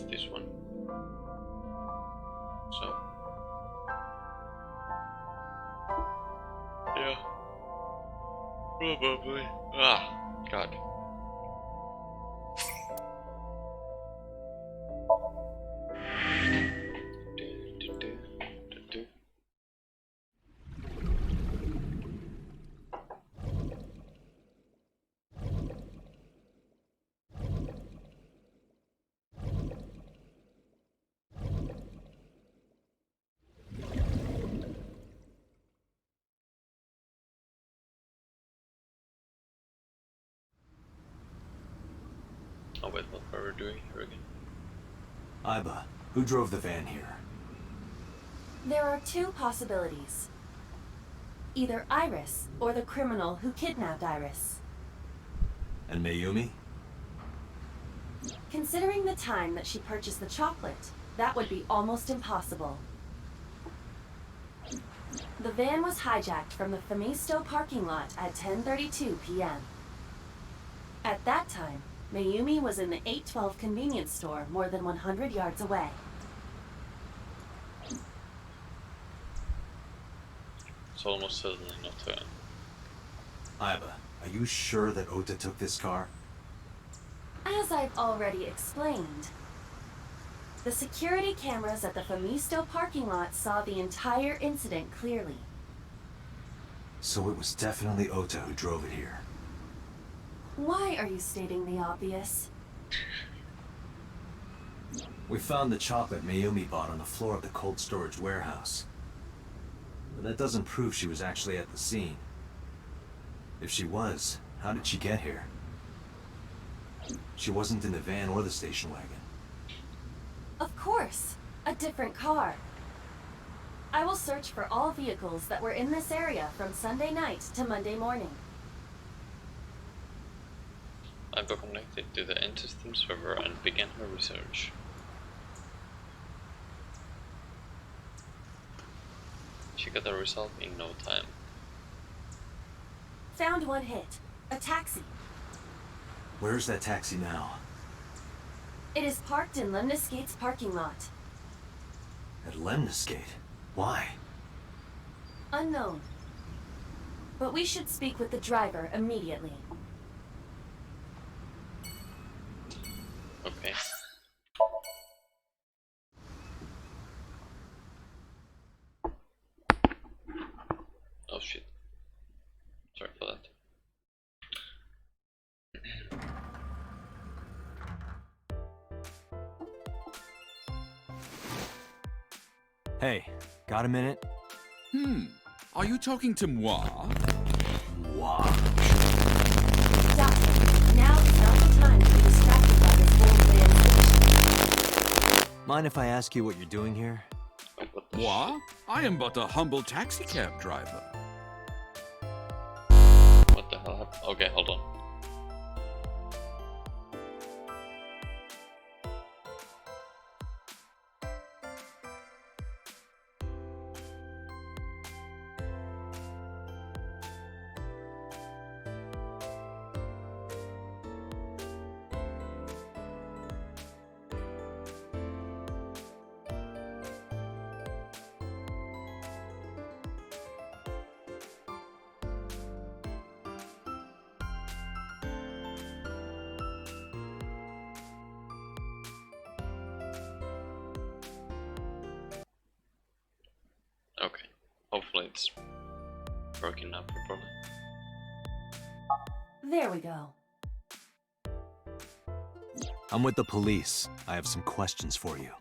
this one. So yeah, probably. Ah, God. Oh wait, what were we doing here again? Iba, who drove the van here? There are two possibilities. Either Iris, or the criminal who kidnapped Iris. And Mayumi? Considering the time that she purchased the chocolate, that would be almost impossible. The van was hijacked from the Famisto parking lot at 10:32 p.m. At that time, Mayumi was in the 812 convenience store more than 100 yards away. It's almost certainly not her. Iba, are you sure that Ota took this car? As I've already explained, the security cameras at the Famisto parking lot saw the entire incident clearly. So it was definitely Ota who drove it here. Why are you stating the obvious? We found the chocolate Mayumi bought on the floor of the cold storage warehouse. But that doesn't prove she was actually at the scene. If she was, how did she get here? She wasn't in the van or the station wagon. Of course, a different car. I will search for all vehicles that were in this area from Sunday night to Monday morning. I got connected to the end-system server and began her research. She got a result in no time. Found one hit. A taxi. Where's that taxi now? It is parked in Lemniscate's parking lot. At Lemniscate? Why? Unknown. But we should speak with the driver immediately. Okay. Oh shit. Sorry for that. Hey, got a minute? Are you talking to moi? Wow. Doctor, now is not the time to be distracted by this old man's condition. Mind if I ask you what you're doing here? Oh, what the Moi? shit? I am but a humble taxicab driver. What the hell happened? Okay, hold on. Okay, hopefully it's working now properly. There we go. I'm with the police. I have some questions for you.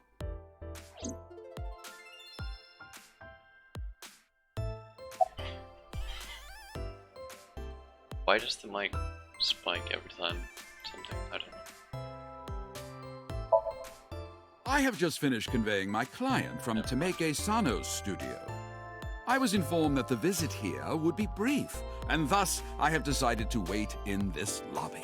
Why does the mic spike every time something? I don't know. I have just finished conveying my client from Temeke Sano's studio. I was informed that the visit here would be brief, and thus I have decided to wait in this lobby.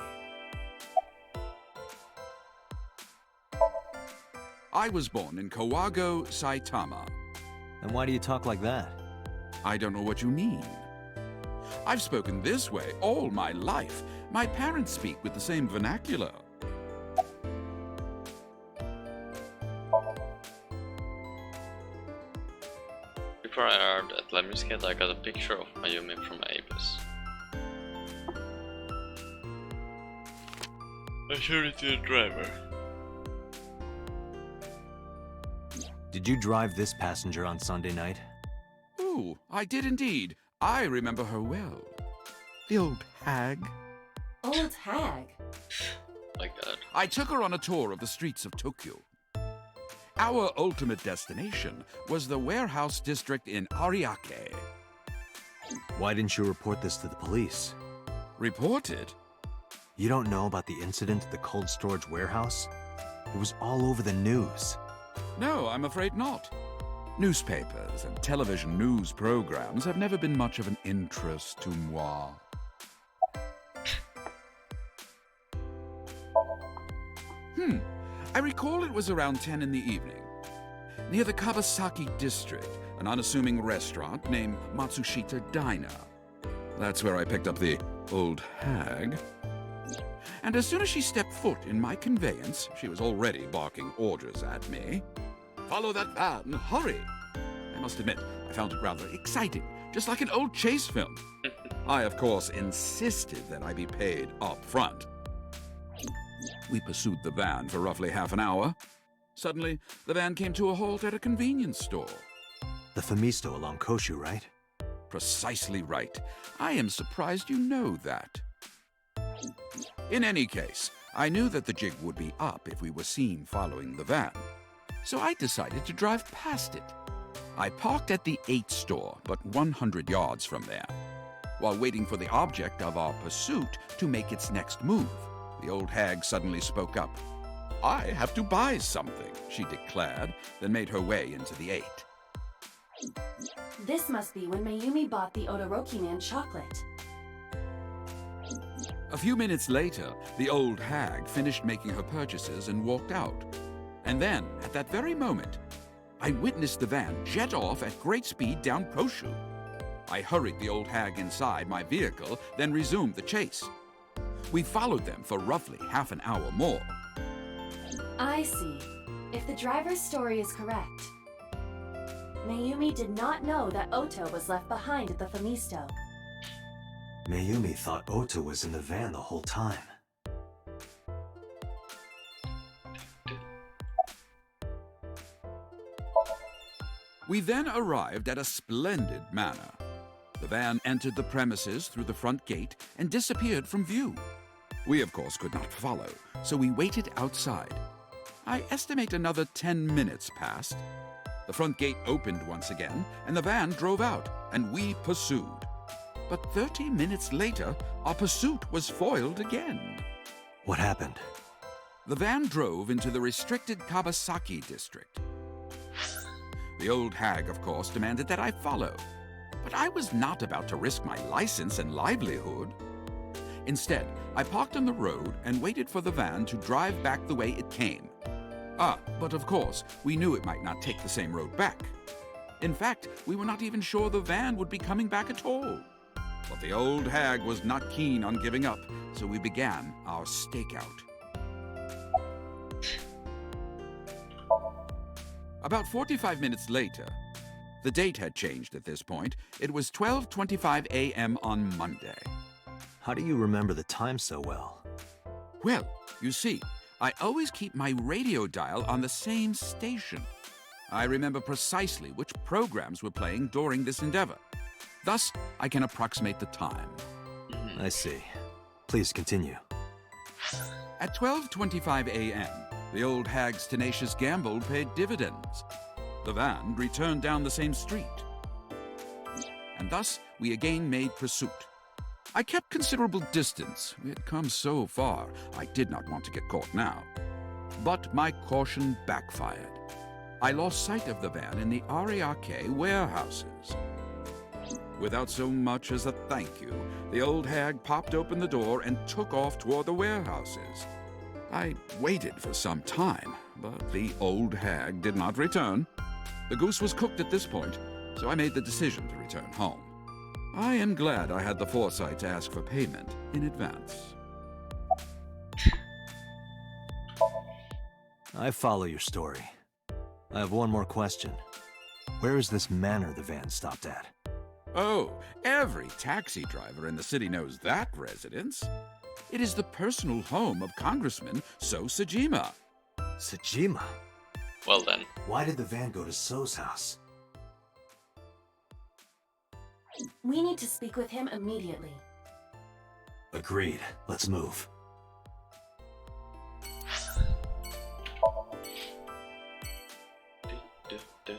I was born in Kawago, Saitama. And why do you talk like that? I don't know what you mean. I've spoken this way all my life. My parents speak with the same vernacular. before I arrived at Lemniscate, I got a picture of Mayumi from Avis. I showed it to the driver. Did you drive this passenger on Sunday night? Oh, I did indeed. I remember her well. The old hag. Old hag? My god. I took her on a tour of the streets of Tokyo. Our ultimate destination was the warehouse district in Ariake. Why didn't you report this to the police? Reported? You don't know about the incident at the cold storage warehouse? It was all over the news. No, I'm afraid not. Newspapers and television news programs have never been much of an interest to moi. I recall it was around 10 in the evening. Near the Kawasaki district, an unassuming restaurant named Matsushita Diner. That's where I picked up the old hag. And as soon as she stepped foot in my conveyance, she was already barking orders at me. Follow that van, hurry! I must admit, I found it rather exciting, just like an old chase film. I, of course, insisted that I be paid up front. We pursued the van for roughly half an hour. Suddenly, the van came to a halt at a convenience store. The Famisto along Koshu, right? Precisely right. I am surprised you know that. In any case, I knew that the jig would be up if we were seen following the van. So I decided to drive past it. I parked at the 8 store, but 100 yards from there. While waiting for the object of our pursuit to make its next move, the old hag suddenly spoke up. I have to buy something, she declared, then made her way into the 8. This must be when Mayumi bought the Odoroki Man chocolate. A few minutes later, the old hag finished making her purchases and walked out. And then, at that very moment, I witnessed the van jet off at great speed down Koshu. I hurried the old hag inside my vehicle, then resumed the chase. We followed them for roughly half an hour more. I see. If the driver's story is correct, Mayumi did not know that Oto was left behind at the Famisto. Mayumi thought Oto was in the van the whole time. We then arrived at a splendid manor. The van entered the premises through the front gate and disappeared from view. We, of course, could not follow, so we waited outside. I estimate another 10 minutes passed. The front gate opened once again, and the van drove out, and we pursued. But 30 minutes later, our pursuit was foiled again. What happened? The van drove into the restricted Kawasaki district. The old hag, of course, demanded that I follow. But I was not about to risk my license and livelihood. Instead, I parked on the road and waited for the van to drive back the way it came. But of course, we knew it might not take the same road back. In fact, we were not even sure the van would be coming back at all. But the old hag was not keen on giving up, so we began our stakeout. About 45 minutes later, the date had changed at this point. It was 12:25 a.m. on Monday. How do you remember the time so well? Well, you see, I always keep my radio dial on the same station. I remember precisely which programs were playing during this endeavor. Thus, I can approximate the time. I see. Please continue. At 12:25 a.m., the old hag's tenacious gamble paid dividends. The van returned down the same street. And thus, we again made pursuit. I kept considerable distance. We had come so far, I did not want to get caught now. But my caution backfired. I lost sight of the van in the Ariake warehouses. Without so much as a thank you, the old hag popped open the door and took off toward the warehouses. I waited for some time, but the old hag did not return. The goose was cooked at this point, so I made the decision to return home. I am glad I had the foresight to ask for payment in advance. I follow your story. I have one more question. Where is this manor the van stopped at? Oh, every taxi driver in the city knows that residence. It is the personal home of Congressman So Sajima. Sajima? Well then. Why did the van go to So's house? We need to speak with him immediately. Agreed. Let's move. Du, du.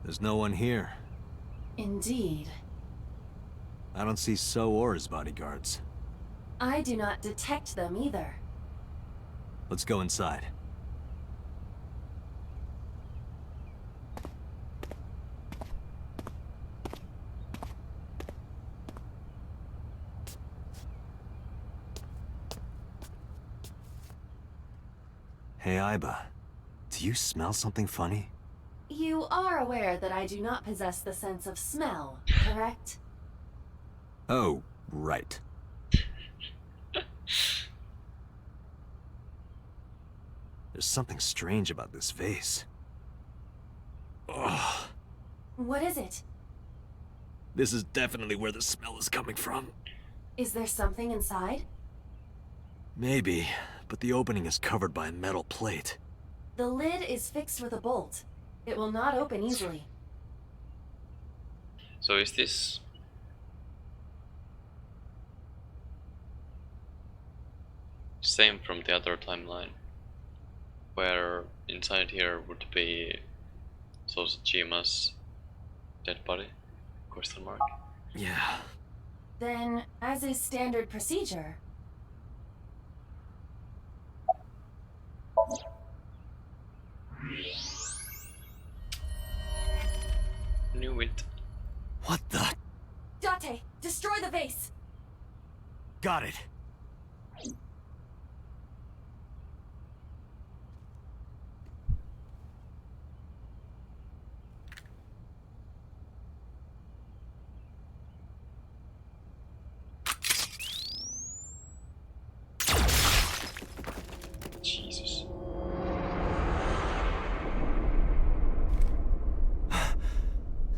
There's no one here. Indeed. I don't see So or his bodyguards. I do not detect them either. Let's go inside. Hey, Aiba. Do you smell something funny? You are aware that I do not possess the sense of smell, correct? Oh, right. There's something strange about this vase. Ugh. What is it? This is definitely where the smell is coming from. Is there something inside? Maybe, but the opening is covered by a metal plate. The lid is fixed with a bolt. It will not open easily. So is this same from the other timeline, where inside here would be Sosajima's dead body? Question mark. Yeah. Then, as is standard procedure, Knew it. What the? Date, destroy the vase! Got it. Jesus.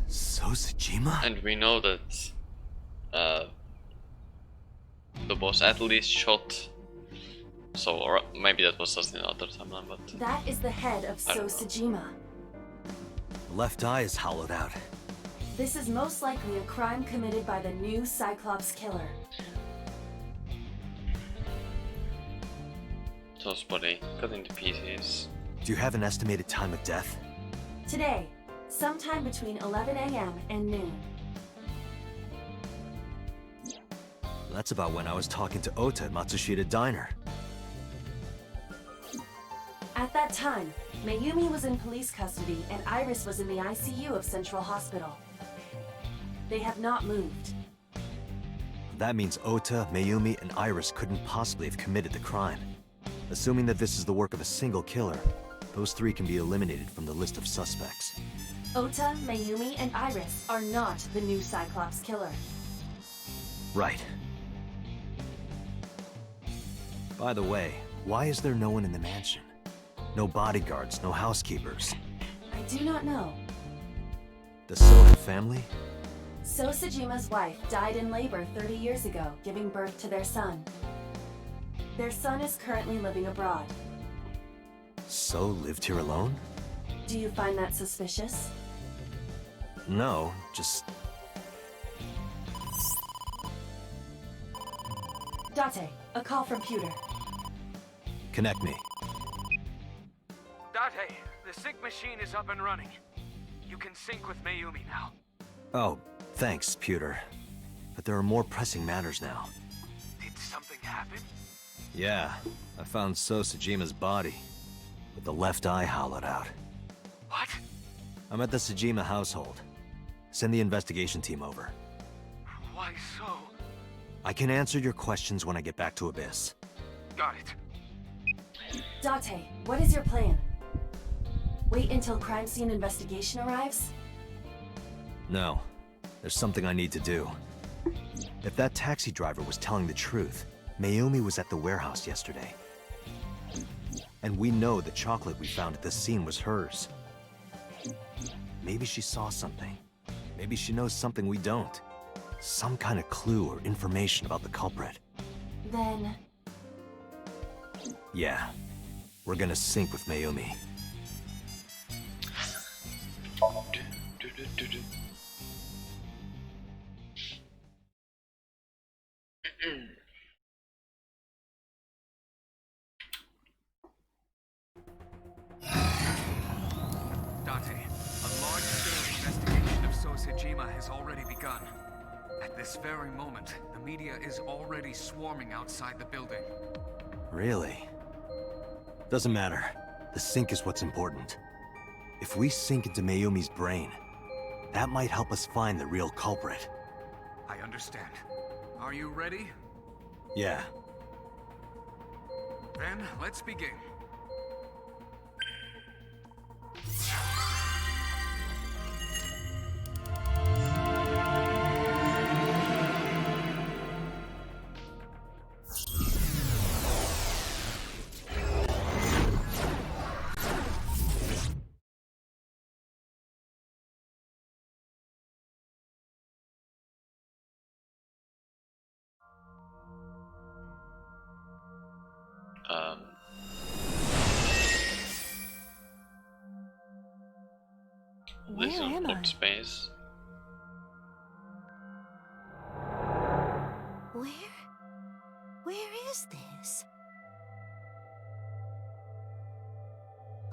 Sosajima? And we know that the boss at least shot. So, or maybe that was just in another timeline, but That is the head of I don't know. Sosajima. The left eye is hollowed out. This is most likely a crime committed by the new Cyclops killer. To's body cut into pieces. Do you have an estimated time of death? Today, sometime between 11 a.m. and noon. That's about when I was talking to Ota at Matsushita Diner. At that time, Mayumi was in police custody and Iris was in the ICU of Central Hospital. They have not moved. That means Ota, Mayumi, and Iris couldn't possibly have committed the crime. Assuming that this is the work of a single killer, those three can be eliminated from the list of suspects. Ota, Mayumi, and Iris are not the new Cyclops killer. Right. By the way, why is there no one in the mansion? No bodyguards, no housekeepers. I do not know. The Soha family? Sosajima's wife died in labor 30 years ago, giving birth to their son. Their son is currently living abroad. So lived here alone? Do you find that suspicious? No, just... Date, a call from Pewter. Connect me. Date, the sync machine is up and running. You can sync with Mayumi now. Oh, thanks, Pewter. But there are more pressing matters now. Did something happen? Yeah, I found Sosajima's body, with the left eye hollowed out. What? I'm at the Sajima household. Send the investigation team over. Why so? I can answer your questions when I get back to Abyss. Got it. Date, what is your plan? Wait until crime scene investigation arrives? No, there's something I need to do. If that taxi driver was telling the truth, Mayumi was at the warehouse yesterday. And we know the chocolate we found at the scene was hers. Maybe she saw something. Maybe she knows something we don't. Some kind of clue or information about the culprit. Then, Yeah. We're gonna sync with Mayumi. Date, a large-scale investigation of Sosejima has already begun. At this very moment, the media is already swarming outside the building. Really? Doesn't matter. The sync is what's important. If we sync into Mayumi's brain, that might help us find the real culprit. I understand. Are you ready? Yeah. Then, let's begin. This is where am I? old space. Where is this?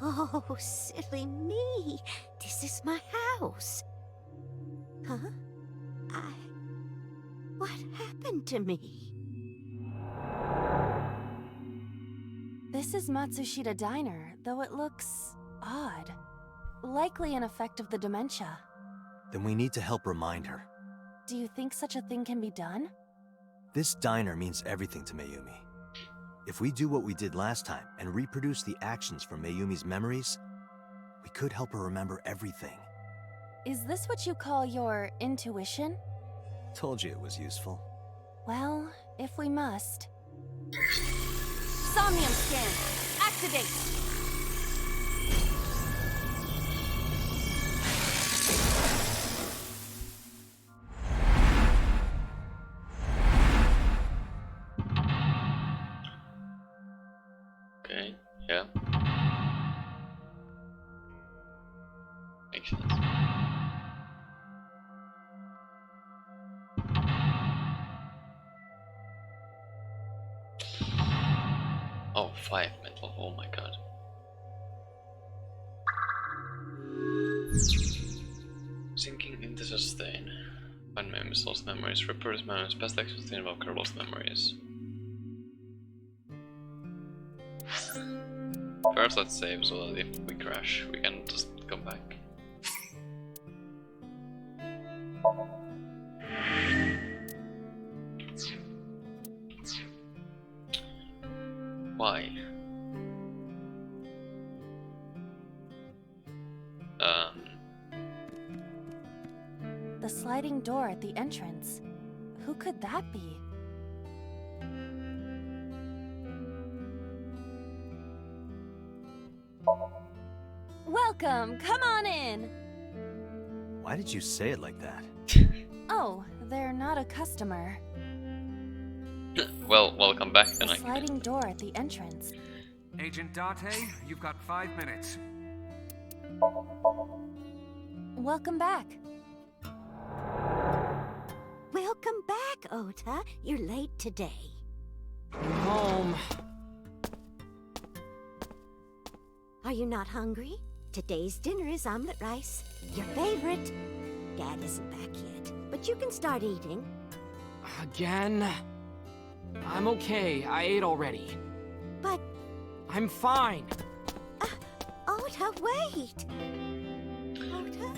Oh, silly me. This is my house. Huh? What happened to me? This is Matsushita Diner, though it looks odd. Likely an effect of the dementia. Then we need to help remind her. Do you think such a thing can be done? This diner means everything to Mayumi. If we do what we did last time and reproduce the actions from Mayumi's memories, we could help her remember everything. Is this what you call your intuition? Told you it was useful. Well, if we must. Somnium scan! Activate! Okay, yeah. Makes sense. Oh, 5 mental. Oh my god. Sinking into sustain. Find memories, lost memories, reproduce memories, past actions to invoke her lost memories. First, let's save so that if we crash, we can just come back. Why? The sliding door at the entrance. Who could that be? Welcome! Come on in! Why did you say it like that? Oh, they're not a customer. Well, welcome back then, The I guess. sliding door at the entrance. Agent Date, you've got 5 minutes. Welcome back. Welcome back, Ota. You're late today. Home. Are you not hungry? Today's dinner is omelet rice. Your favorite. Dad isn't back yet, but you can start eating. Again? I'm okay. I ate already. But, I'm fine. Ota, wait! Ota?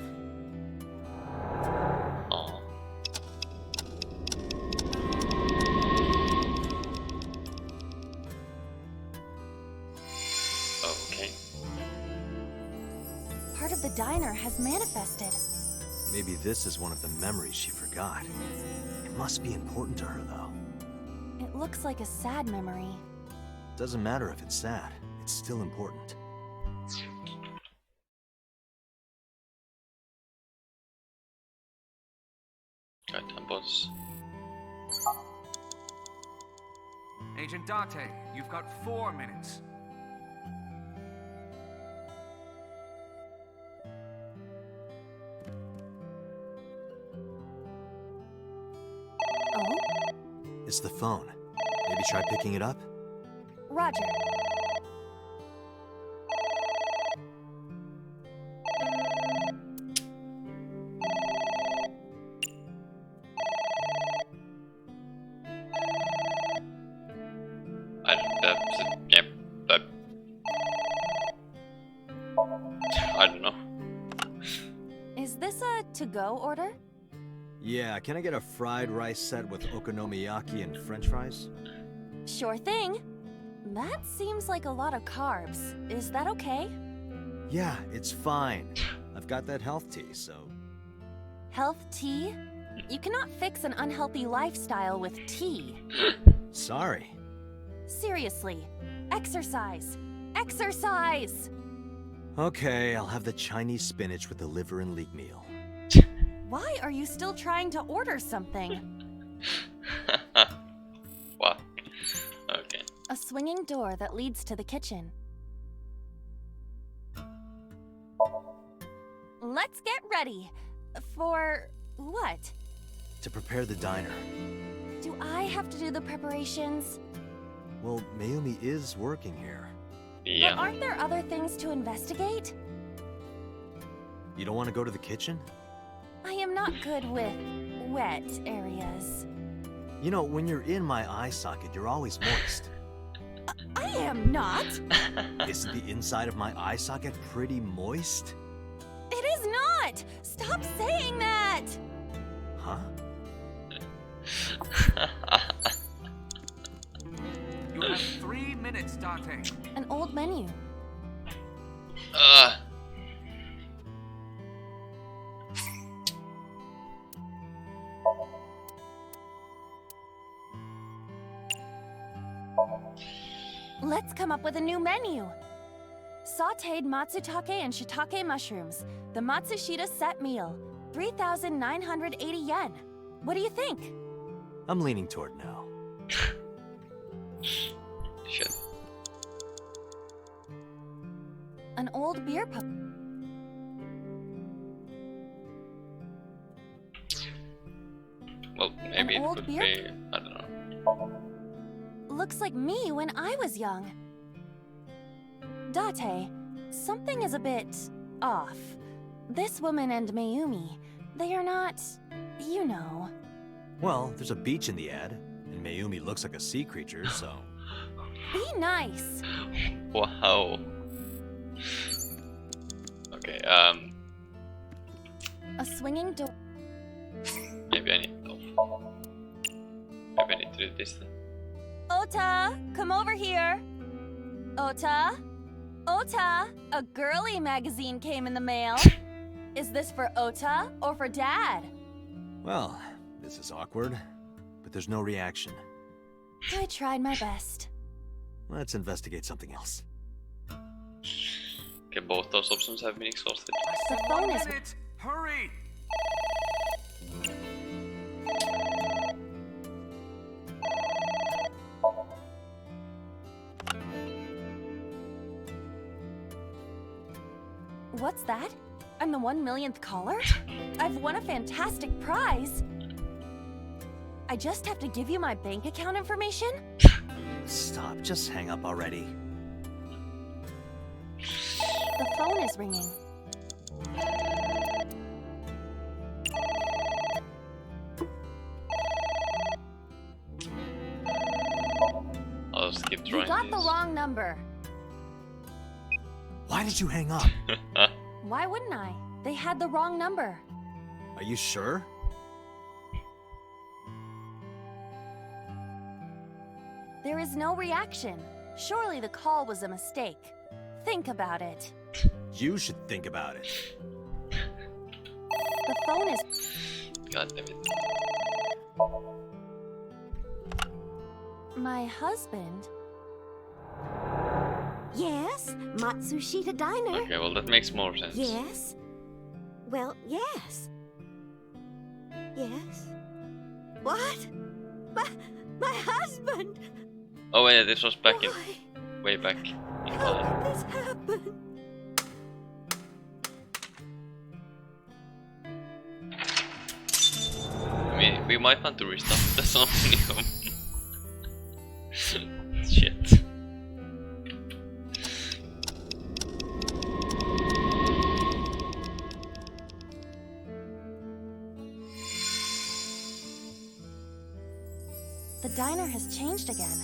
Aw. Okay. Part of the diner has manifested. Maybe this is one of the memories she forgot. It must be important to her, though. It looks like a sad memory. Doesn't matter if it's sad. It's still important. Goddamn boss. Agent Date, you've got 4 minutes. Oh? It's the phone. Maybe try picking it up? Roger. Yep. I don't know. Is this a to-go order? Yeah, can I get a fried rice set with okonomiyaki and french fries? Sure thing. That seems like a lot of carbs. Is that okay? Yeah, it's fine. I've got that health tea, so... Health tea? You cannot fix an unhealthy lifestyle with tea. Sorry. Seriously. Exercise. Exercise! Okay, I'll have the Chinese spinach with the liver and leek meal. Why are you still trying to order something? What? Okay. A swinging door that leads to the kitchen. Let's get ready. For what? To prepare the diner. Do I have to do the preparations? Well, Mayumi is working here. But Yeah. aren't there other things to investigate? You don't want to go to the kitchen? I am not good with wet areas. You know, when you're in my eye socket, you're always moist. I am not. Isn't the inside of my eye socket pretty moist? It is not. Stop saying that. Huh? You have 3 minutes, Date. An old menu. Let's come up with a new menu. Sautéed matsutake and shiitake mushrooms. The Matsushita set meal. 3,980 yen. What do you think? I'm leaning toward no. Shit. An old beer pub. Well, maybe An it old could beer? be. I don't know. Looks like me when I was young. Date, something is a bit off. This woman and Mayumi, they are not, you know. Well, there's a beach in the ad, and Mayumi looks like a sea creature, so... Be nice. Wow. Okay. A swinging door. Maybe I need. Oh. Maybe I need to do this then. Ota, come over here. Ota? Ota, a girly magazine came in the mail. Is this for Ota or for Dad? Well, this is awkward, but there's no reaction. I tried my best. Let's investigate something else. Okay, both those options have been exhausted. The phone is... Minute! Hurry! What's that? I'm the 1 millionth caller? I've won a fantastic prize. I just have to give you my bank account information? Stop, just hang up already. The phone is ringing. I'll just keep You trying got the this. wrong number. Why did you hang up? Why wouldn't I? They had the wrong number. Are you sure? There is no reaction. Surely the call was a mistake. Think about it. You should think about it. The phone is... God damn it. My husband? Yes, Matsushita Diner. Okay, well that makes more sense. Yes. Well, yes. Yes. What? My husband! Oh yeah, this was back in... Why? way back in How time. did this happen? I mean, we might want to restart the Somnium. Shit. The diner has changed again.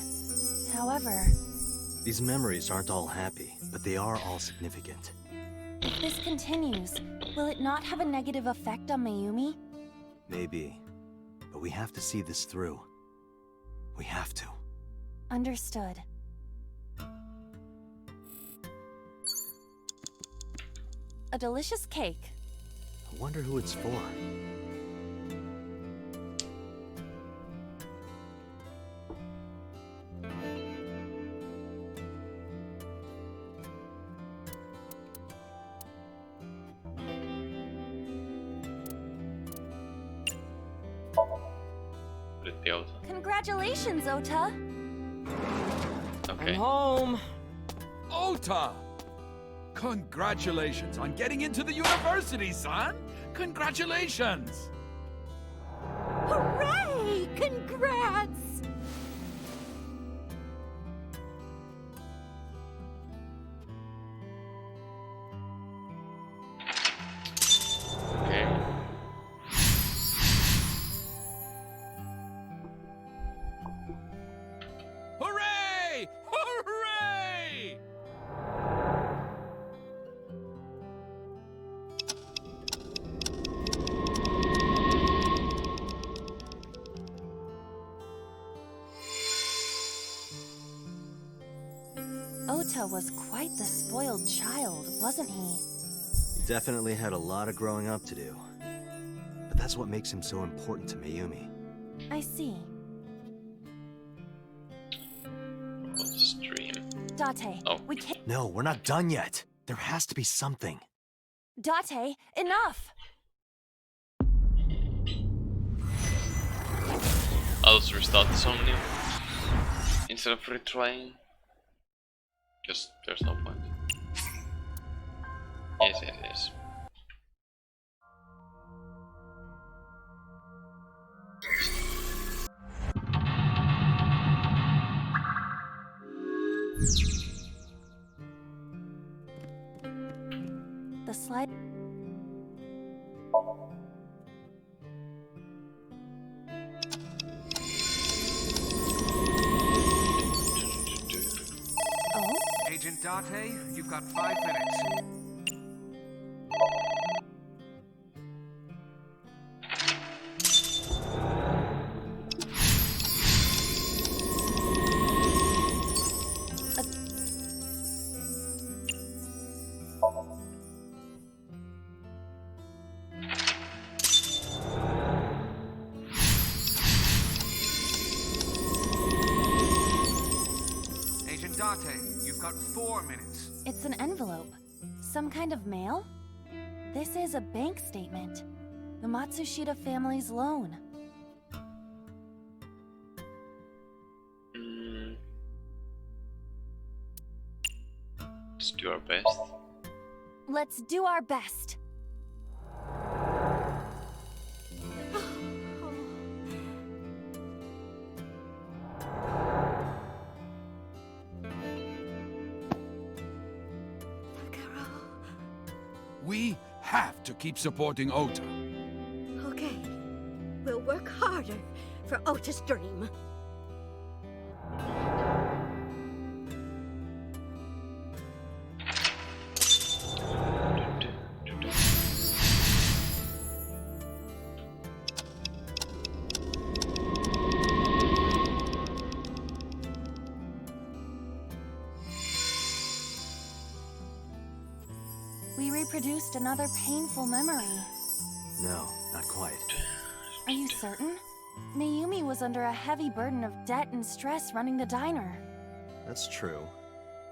However, These memories aren't all happy, but they are all significant. if this continues, will it not have a negative effect on Mayumi? Maybe. But we have to see this through. We have to. Understood. A delicious cake. I wonder who it's for. Put it the auto. Congratulations, Ota! Okay. I'm home. Ota! Congratulations on getting into the university, son! Congratulations! Hooray! Congrats! Okay. Hooray! Hooray! Ota was quite the spoiled child, wasn't he? He definitely had a lot of growing up to do. But that's what makes him so important to Mayumi. I see. On stream. Date, Oh. we can't... No, we're not done yet. There has to be something. Date, enough! I'll just restart the Somnium instead of retrying. Because there's no point. Yes, yes, yes. The slide... Oh? Agent Date, you've got 5 minutes. Agent Date, you've got 4 minutes. It's an envelope. Some kind of mail? This is a bank statement. The Matsushita family's loan. Let's do our best. Let's do our best. We have to keep supporting Ota. Okay. We'll work harder for Ota's dream. We reproduced another painful memory. No, not quite. Are you certain? Mayumi was under a heavy burden of debt and stress running the diner. That's true.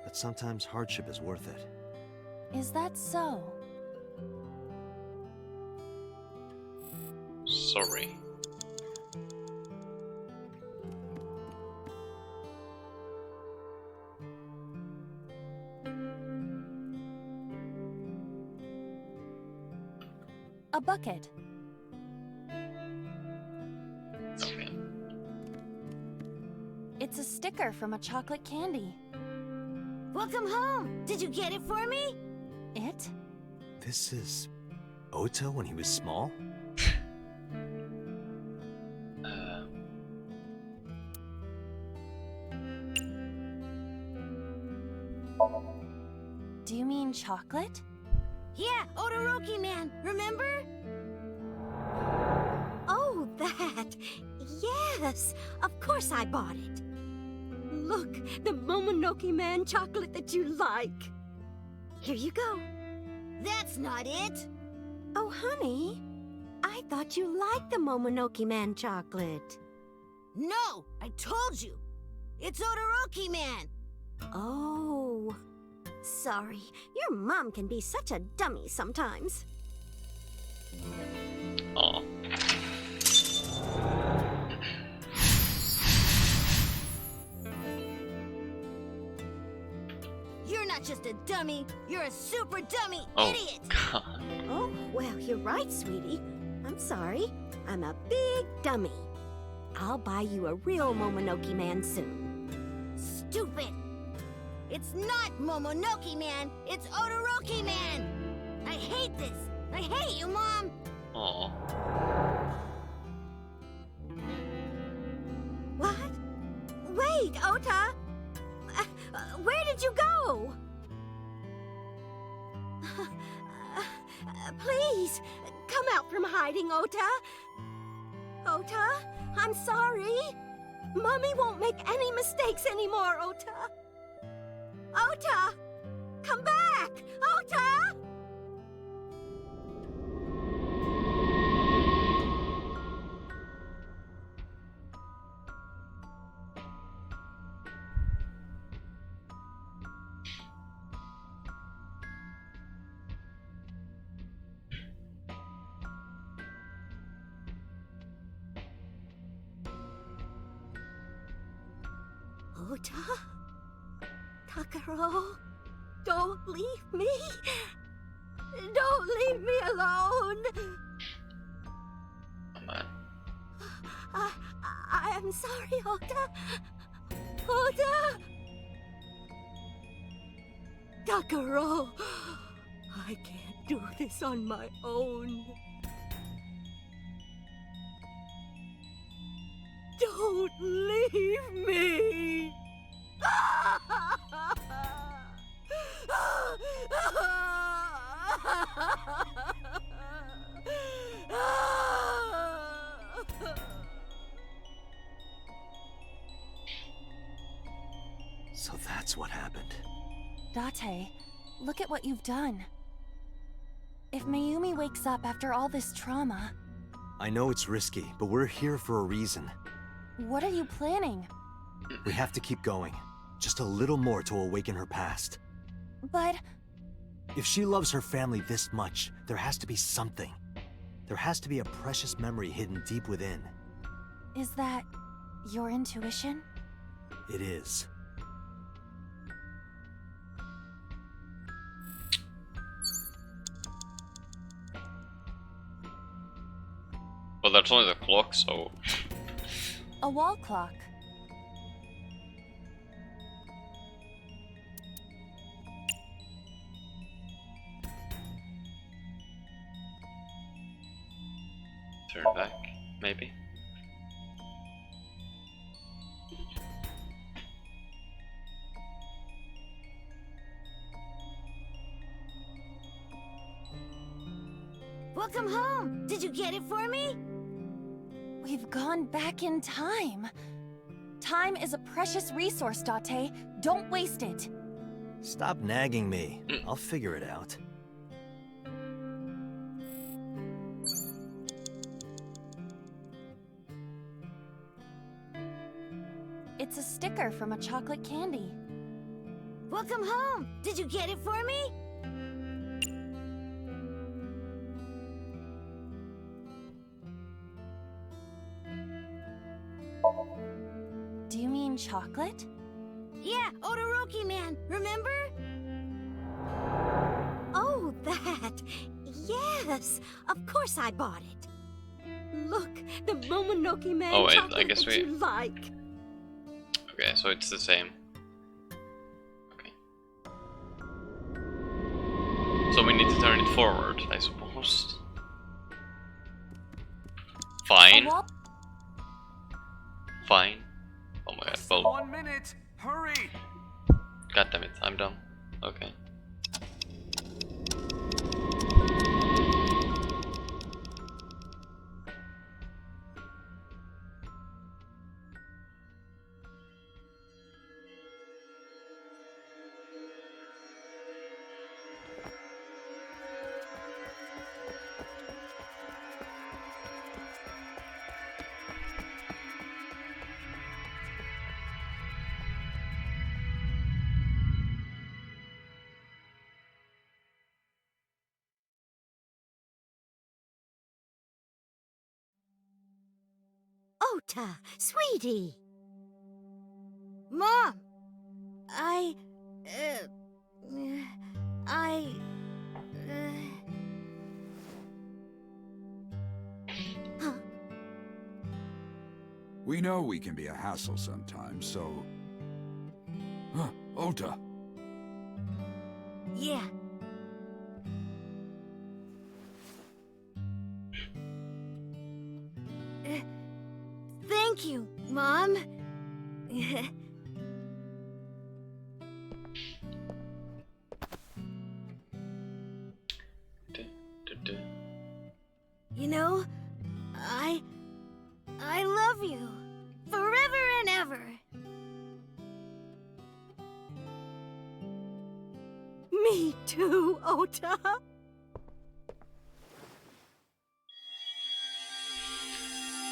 But sometimes hardship is worth it. Is that so? Sorry. A bucket. Okay. It's a sticker from a chocolate candy. Welcome home. Did you get it for me? It? This is... Ota when he was small? Do you mean chocolate? Yeah, Todoroki man, remember? Oh, that. Yes, of course I bought it. Look, the Momonoke man chocolate that you like. Here you go. That's not it. Oh, honey, I thought you liked the Momonoke man chocolate. No, I told you. It's Todoroki man. Oh. Sorry, your mom can be such a dummy sometimes. Aw. You're not just a dummy, you're a super dummy Oh, idiot! God. Oh, well, you're right, sweetie. I'm sorry. I'm a big dummy. I'll buy you a real Momonoke man soon. Stupid! It's not Momonoke man, it's Todoroki man! I hate this! I hate you, Mom! Aw. What? Wait, Ota! Where did you go? Please, come out from hiding, Ota. Ota, I'm sorry. Mommy won't make any mistakes anymore, Ota. Ota! Come back! Ota! Ota? Takaro, don't leave me. Don't leave me alone. Oh, man. I'm sorry, Ota. Ota! Takaro, I can't do this on my own. Don't leave me. So that's what happened. Date, look at what you've done. If Mayumi wakes up after all this trauma... I know it's risky, but we're here for a reason. What are you planning? We have to keep going. Just a little more to awaken her past. But... If she loves her family this much, there has to be something. There has to be a precious memory hidden deep within. is that your intuition? It is. Well, that's only the clock, so... A wall clock. Turn back, maybe? Welcome home! Did you get it for me? We've gone back in time. Time is a precious resource, Date. Don't waste it. Stop nagging me. I'll figure it out. It's a sticker from a chocolate candy. Welcome home. Did you get it for me? Do you mean chocolate? Yeah, Odoroki man, remember? Oh, that. Yes, of course I bought it. Look, the Momonoke man Oh, wait, I chocolate guess that you like. Okay, so it's the same. Okay. So we need to turn it forward, I suppose. Fine. Fine. Oh my god, well. 1 minute! Hurry! God damn it, I'm done. Okay. Ota, sweetie. Mom, I... Huh? We know we can be a hassle sometimes, so... Ota. Yeah. Thank you, Mom. You know, I love you. Forever and ever. Me too, Ota.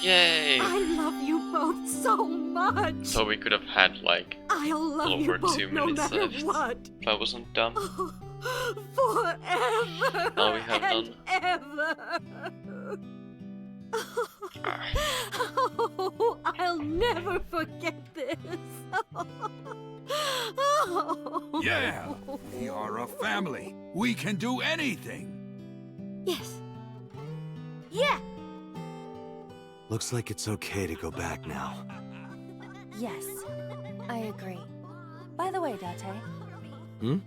Yay! I love you both so much. So we could have had like I'll love over you both 2 no minutes matter left. what. If I wasn't dumb. Forever Now we have and none. ever. Oh, I'll never forget this. Oh. Yeah! We are a family. We can do anything. Yes. Yeah. Looks like it's okay to go back now. Yes, I agree. By the way, Date. Hmm?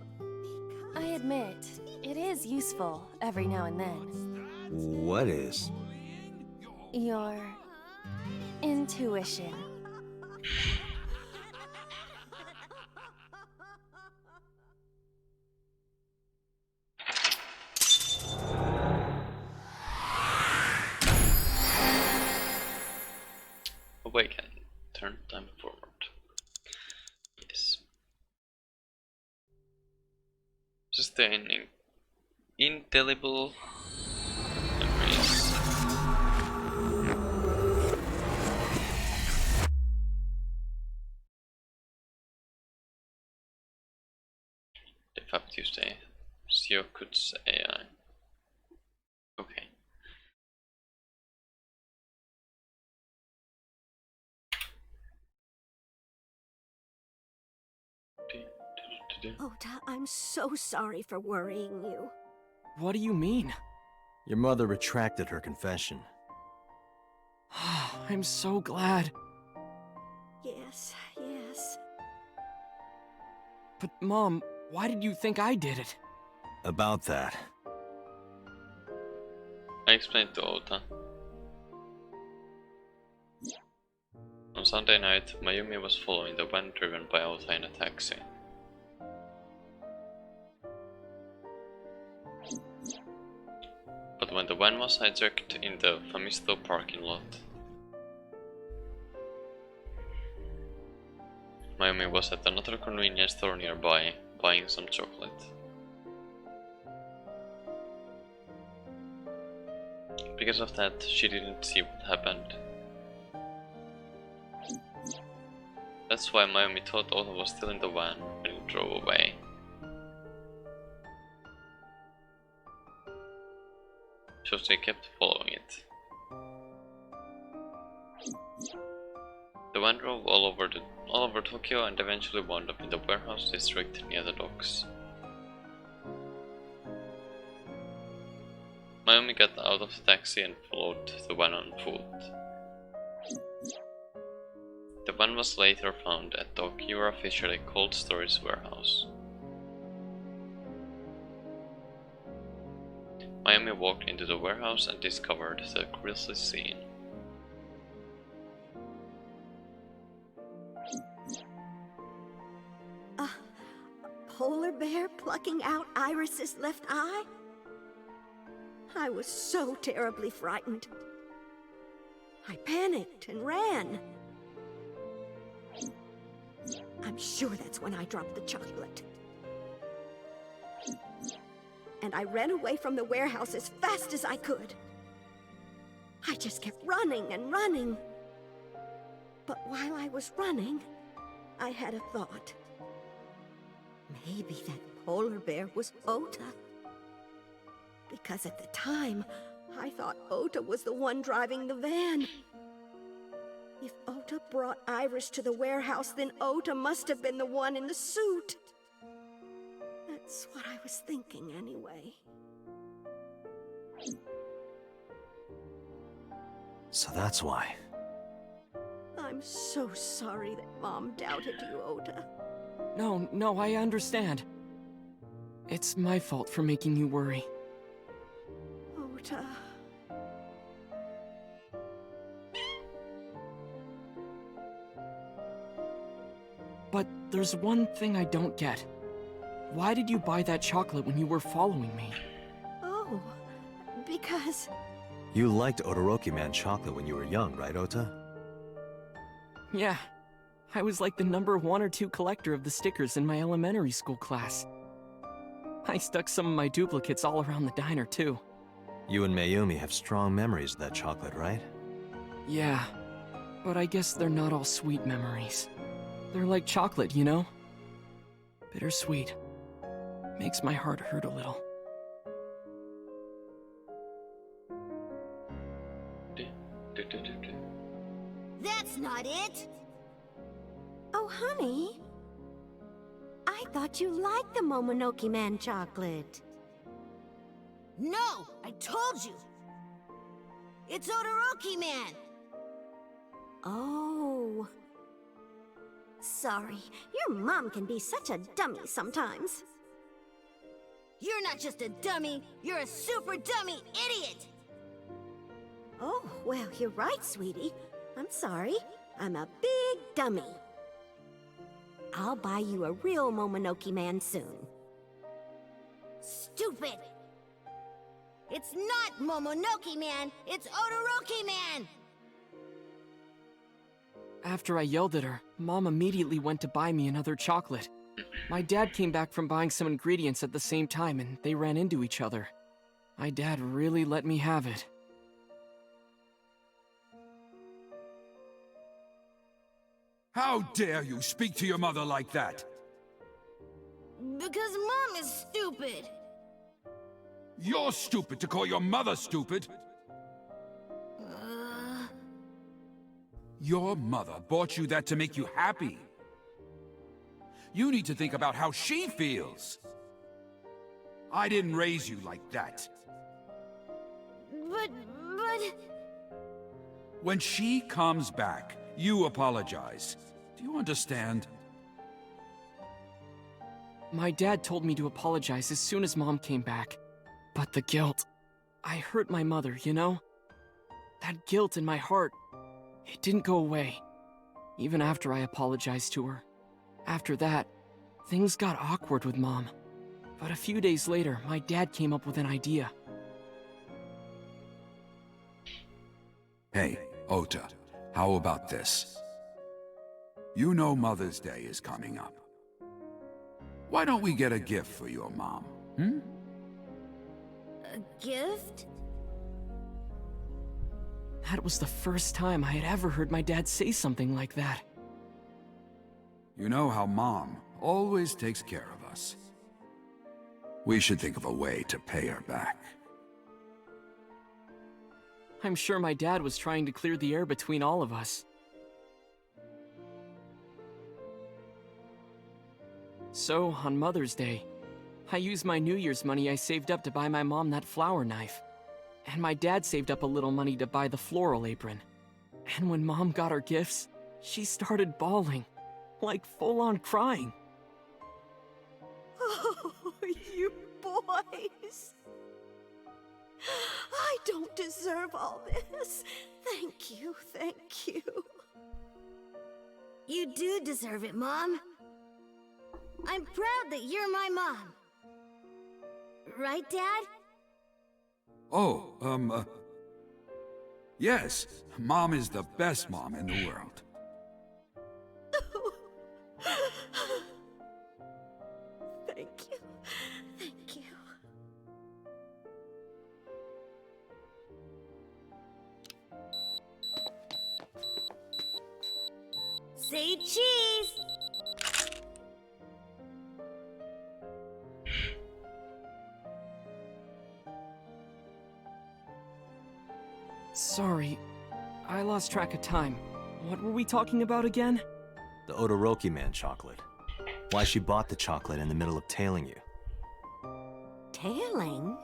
I admit, it is useful every now and then. What is? Your intuition. Awaken. Turn time forward. Yes. Sustaining indelible memories. Dev up Tuesday. Syokut's AI. Okay. Ota, I'm so sorry for worrying you. What do you mean? Your mother retracted her confession. I'm so glad. Yes, yes. But Mom, why did you think I did it? About that. I explained to Ota. On Sunday night, Mayumi was following the van driven by Ota in a taxi. But when the van was hijacked in the Famisto parking lot, Mayumi was at another convenience store nearby, buying some chocolate. Because of that, she didn't see what happened. That's why Mayumi thought Ota was still in the van when he drove away. So they kept following it. The van drove all over Tokyo and eventually wound up in the warehouse district near the docks. Mayumi got out of the taxi and followed the van on foot. The van was later found at the Okura Fishery cold storage warehouse. Mayumi walked into the warehouse and discovered the grisly scene. A polar bear plucking out Iris's left eye? I was so terribly frightened. I panicked and ran. I'm sure that's when I dropped the chocolate. And I ran away from the warehouse as fast as I could. I just kept running and running. But while I was running, I had a thought. Maybe that polar bear was Ota. Because at the time, I thought Ota was the one driving the van. If Ota brought Iris to the warehouse, then Ota must have been the one in the suit. That's what I was thinking anyway. So that's why. I'm so sorry that Mom doubted you, Ota. No, I understand. It's my fault for making you worry. Ota. But there's one thing I don't get. Why did you buy that chocolate when you were following me? Oh, because... You liked Todoroki Man chocolate when you were young, right, Ota? Yeah. I was like the number 1 or 2 collector of the stickers in my elementary school class. I stuck some of my duplicates all around the diner, too. You and Mayumi have strong memories of that chocolate, right? Yeah. But I guess they're not all sweet memories. They're like chocolate, you know? Bittersweet. Makes my heart hurt a little. That's not it! Oh, honey. I thought you liked the Momonoke Man chocolate. No! I told you! It's Todoroki Man! Oh. Sorry, your mom can be such a dummy sometimes. You're not just a dummy, you're a super dummy idiot! Oh, well, you're right, sweetie. I'm sorry. I'm a big dummy. I'll buy you a real Momonoke Man soon. Stupid! It's not Momonoke Man, it's Todoroki Man! After I yelled at her, Mom immediately went to buy me another chocolate. My dad came back from buying some ingredients at the same time and they ran into each other. My dad really let me have it. How dare you speak to your mother like that? Because Mom is stupid! You're stupid to call your mother stupid. Your mother bought you that to make you happy. You need to think about how she feels. I didn't raise you like that. But... When she comes back, you apologize. Do you understand? My dad told me to apologize as soon as Mom came back. But the guilt... I hurt my mother, you know? That guilt in my heart, it didn't go away. Even after I apologized to her. After that, things got awkward with Mom. But a few days later, my dad came up with an idea. Hey, Ota, how about this? You know Mother's Day is coming up. Why don't we get a gift for your mom, hmm? A gift? That was the first time I had ever heard my dad say something like that. You know how Mom always takes care of us. We should think of a way to pay her back. I'm sure my dad was trying to clear the air between all of us. So, on Mother's Day, I used my New Year's money I saved up to buy my mom that flower knife. And my dad saved up a little money to buy the floral apron. And when Mom got her gifts, she started bawling. Like full-on crying. Oh, you boys. I don't deserve all this. Thank you, thank you. You do deserve it, Mom. I'm proud that you're my mom. Right, Dad? Oh, yes. Mom is the best mom in the world. Thank you. Thank you. Say cheese! Sorry, I lost track of time. What were we talking about again? The Odoroki Man chocolate. Why she bought the chocolate in the middle of tailing you. Tailing?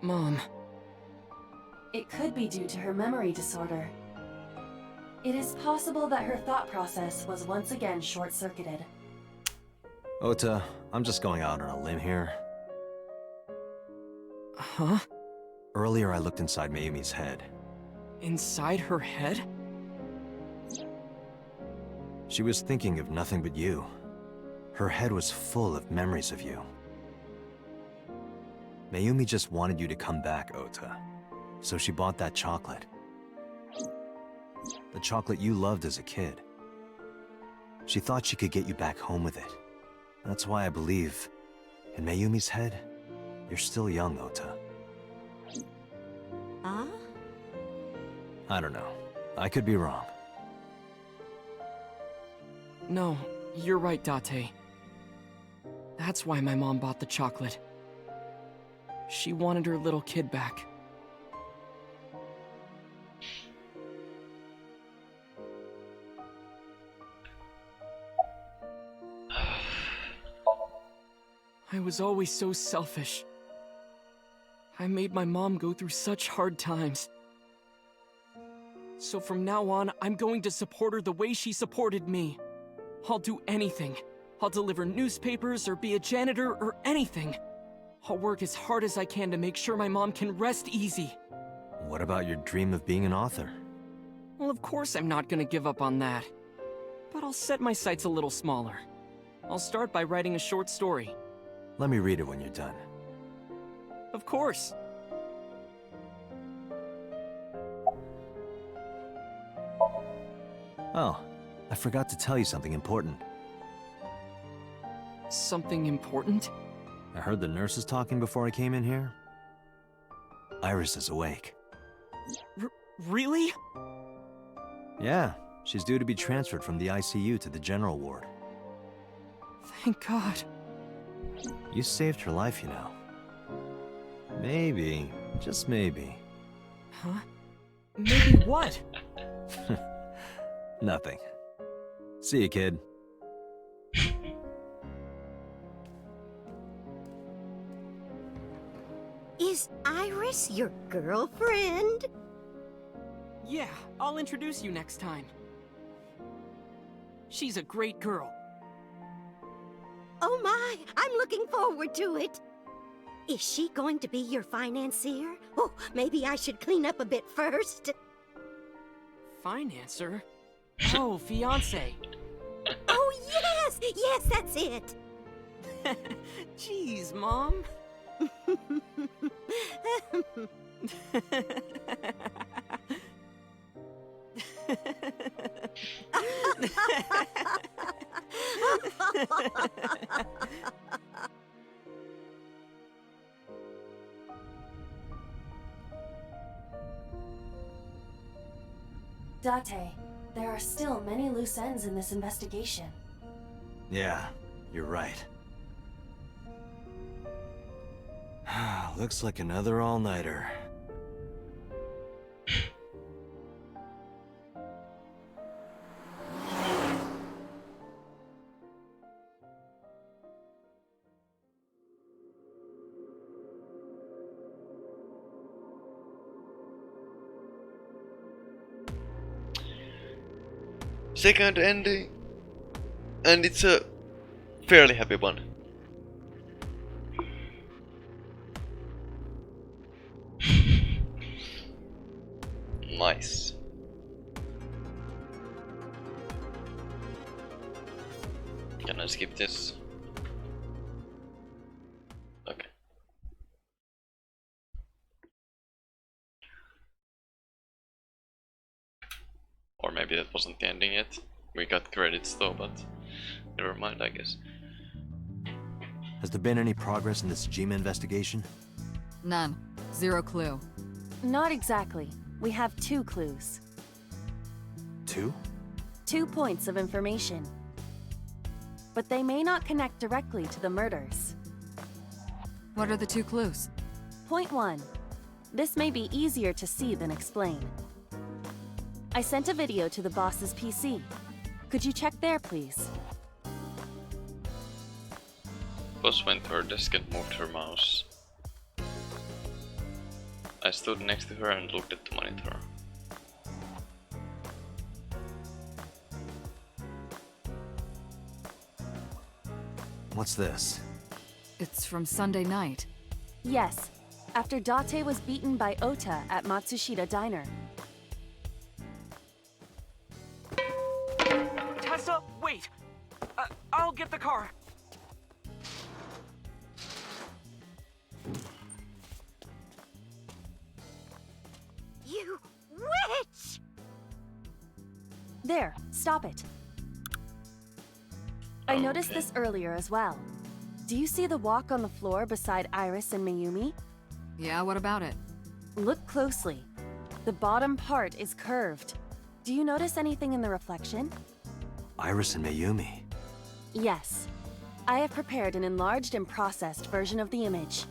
Mom. It could be due to her memory disorder. It is possible that her thought process was once again short-circuited. Ota, I'm just going out on a limb here. Huh? Earlier I looked inside Mayumi's head. Inside her head? She was thinking of nothing but you. Her head was full of memories of you. Mayumi just wanted you to come back, Ota. So she bought that chocolate. The chocolate you loved as a kid. She thought she could get you back home with it. That's why I believe, in Mayumi's head, you're still young, Ota. Huh? I don't know. I could be wrong. No, you're right, Date. That's why my mom bought the chocolate. She wanted her little kid back. I was always so selfish. I made my mom go through such hard times. So from now on, I'm going to support her the way she supported me. I'll do anything. I'll deliver newspapers or be a janitor or anything. I'll work as hard as I can to make sure my mom can rest easy. What about your dream of being an author? Well, of course I'm not gonna give up on that. But I'll set my sights a little smaller. I'll start by writing a short story. Let me read it when you're done. Of course. Oh, I forgot to tell you something important. Something important? I heard the nurses talking before I came in here. Iris is awake. Really? Yeah, she's due to be transferred from the ICU to the general ward. Thank God. You saved her life, you know. Maybe, just maybe. Huh? Maybe what? Nothing. See you, kid. Is Iris your girlfriend? Yeah, I'll introduce you next time. She's a great girl. Oh my, I'm looking forward to it. Is she going to be your financier? Oh, maybe I should clean up a bit first. Financer? Oh, fiance. Oh yes, yes, that's it. Jeez, Mom. Date, there are still many loose ends in this investigation. Yeah, you're right. Looks like another all-nighter. Second ending, and it's a fairly happy one. Nice. Can I skip this? Okay. Or maybe that wasn't the ending yet. We got credits though, but never mind, I guess. Has there been any progress in this Jima investigation? None. Zero clue. Not exactly. We have 2 clues. 2? 2 points of information. But they may not connect directly to the murders. What are the 2 clues? Point 1. This may be easier to see than explain. I sent a video to the boss's PC. Could you check there, please? Boss went to her desk and moved her mouse. I stood next to her and looked at the monitor. What's this? It's from Sunday night. Yes, after Date was beaten by Ota at Matsushita Diner. Tessa, wait! I'll get the car. You witch! There, stop it. I noticed this earlier as well. Do you see the walk on the floor beside Iris and Mayumi? Yeah, what about it? Look closely. The bottom part is curved. Do you notice anything in the reflection? Iris and Mayumi. Yes. I have prepared an enlarged and processed version of the image.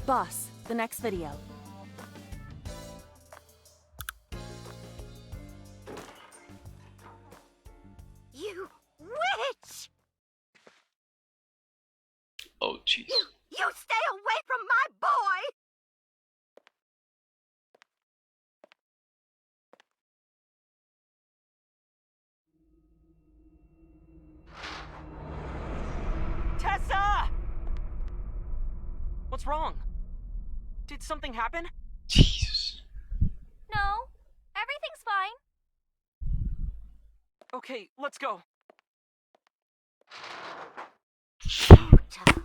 Boss, the next video. You witch! Oh jeez. You stay away from my boy! Tessa! What's wrong? Did something happen? Jesus. No, everything's fine. Okay, let's go. Ota.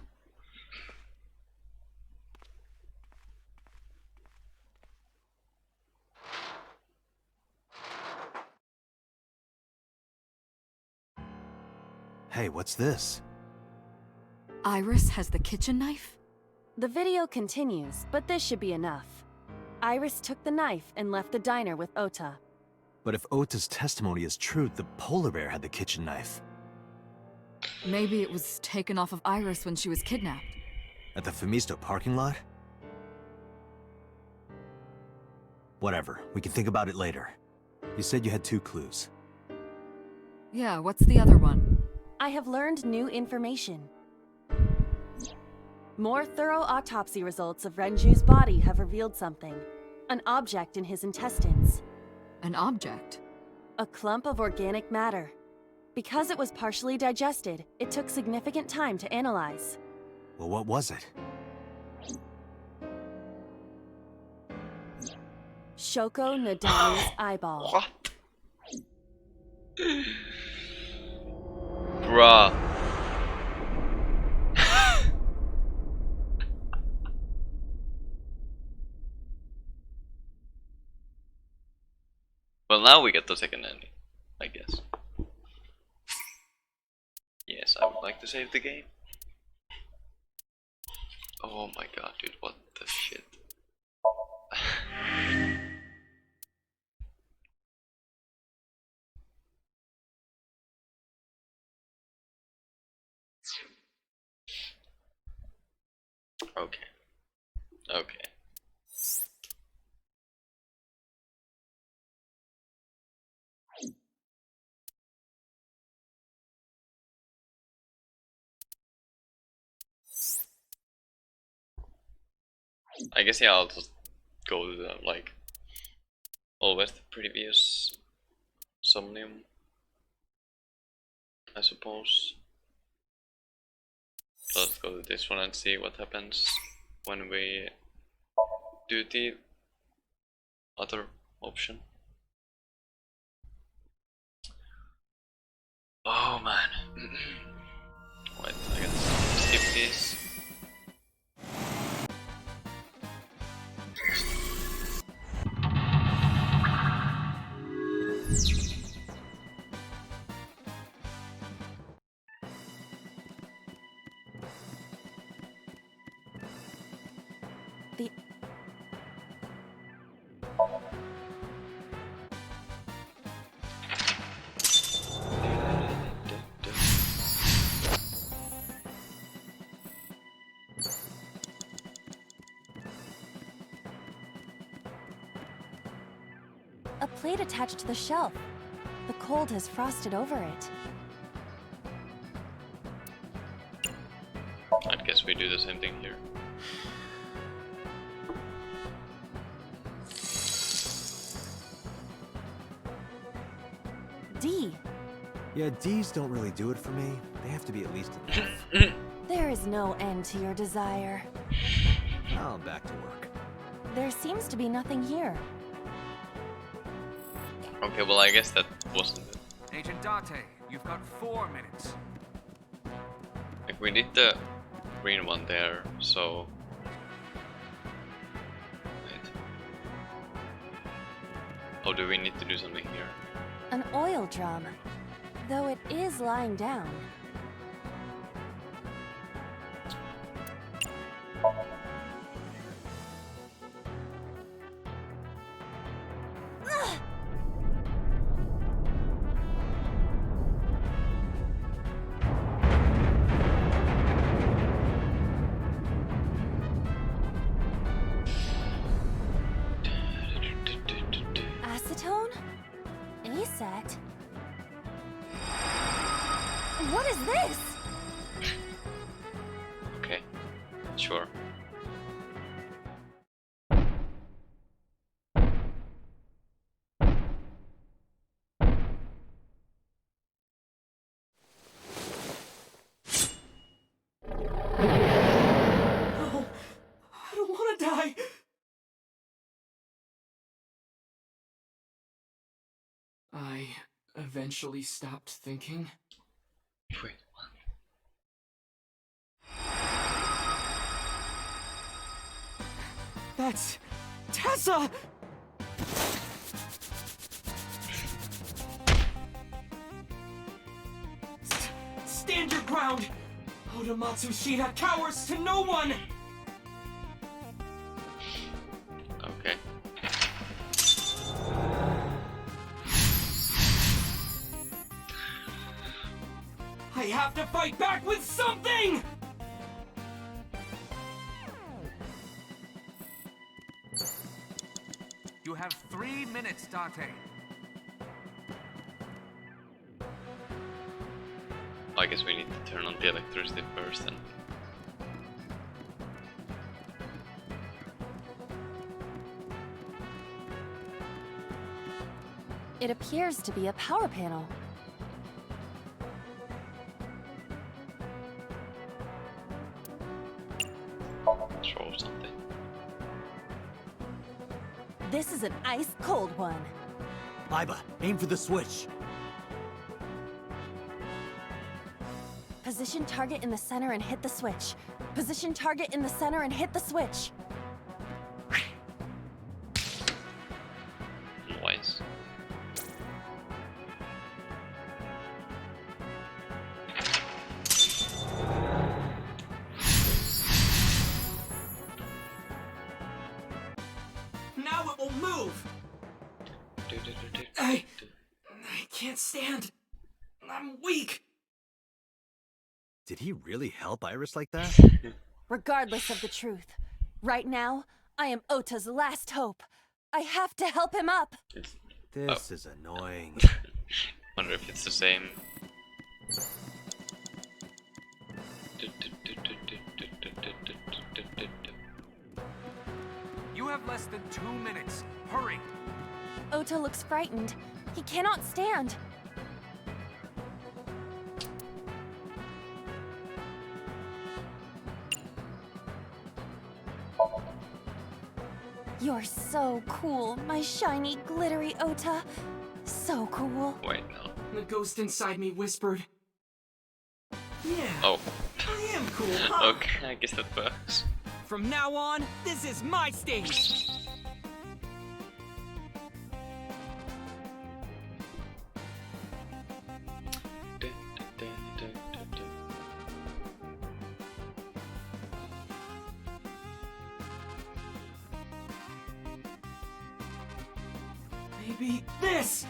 Hey, what's this? Iris has the kitchen knife? The video continues, but this should be enough. Iris took the knife and left the diner with Ota. But if Ota's testimony is true, the polar bear had the kitchen knife. Maybe it was taken off of Iris when she was kidnapped. At the Femisto parking lot? Whatever, we can think about it later. You said you had 2 clues. Yeah, what's the other one? I have learned new information. More thorough autopsy results of Renju's body have revealed something. An object in his intestines. An object? A clump of organic matter. Because it was partially digested, it took significant time to analyze. Well, what was it? Shoko Nadami's eyeball. What? Bruh. Well, now we get the second ending, I guess. Yes, I would like to save the game. Oh my god, dude, what the shit. Okay. Okay. I guess yeah, I'll just go to the like always the previous Somnium, I suppose. Let's go to this one and see what happens when we do the other option. Oh man. Wait, I can skip this. The A plate attached to the shelf. The cold has frosted over it. I guess we do the same thing here. D. Yeah, D's don't really do it for me. They have to be at least an F. There is no end to your desire. Now I'm back to work. There seems to be nothing here. Okay, well I guess that wasn't it. Agent Date, you've got 4 minutes. Like we did the green one there, so... Wait. Oh, do we need to do something here? An oil drum, though it is lying down. Acetone? Acet? What is this? Okay, sure. No, I don't want to die. I eventually stopped thinking. Wait, what? That's Tessa! Stand your ground! Oda Matsushita cowers to no one! Okay. I have to fight back with something! You have 3 minutes, Date. I guess we need to turn on the electricity first then. It appears to be a power panel. Throw something. This is an ice-cold one. Iba, aim for the switch. Position target in the center and hit the switch. Position target in the center and hit the switch. Wise. Now it will move! I can't stand. I'm weak. Did he really help Iris like that? regardless of the truth. Right now, I am Ota's last hope. I have to help him up. This is annoying. Wonder if it's the same. You have less than 2 minutes. Hurry! Ota looks frightened. He cannot stand. You're so cool, my shiny, glittery Ota. So cool. Wait, no. The ghost inside me whispered. Yeah, Oh. I am cool, huh? Okay, I guess that works. From now on, this is my stage. Maybe this.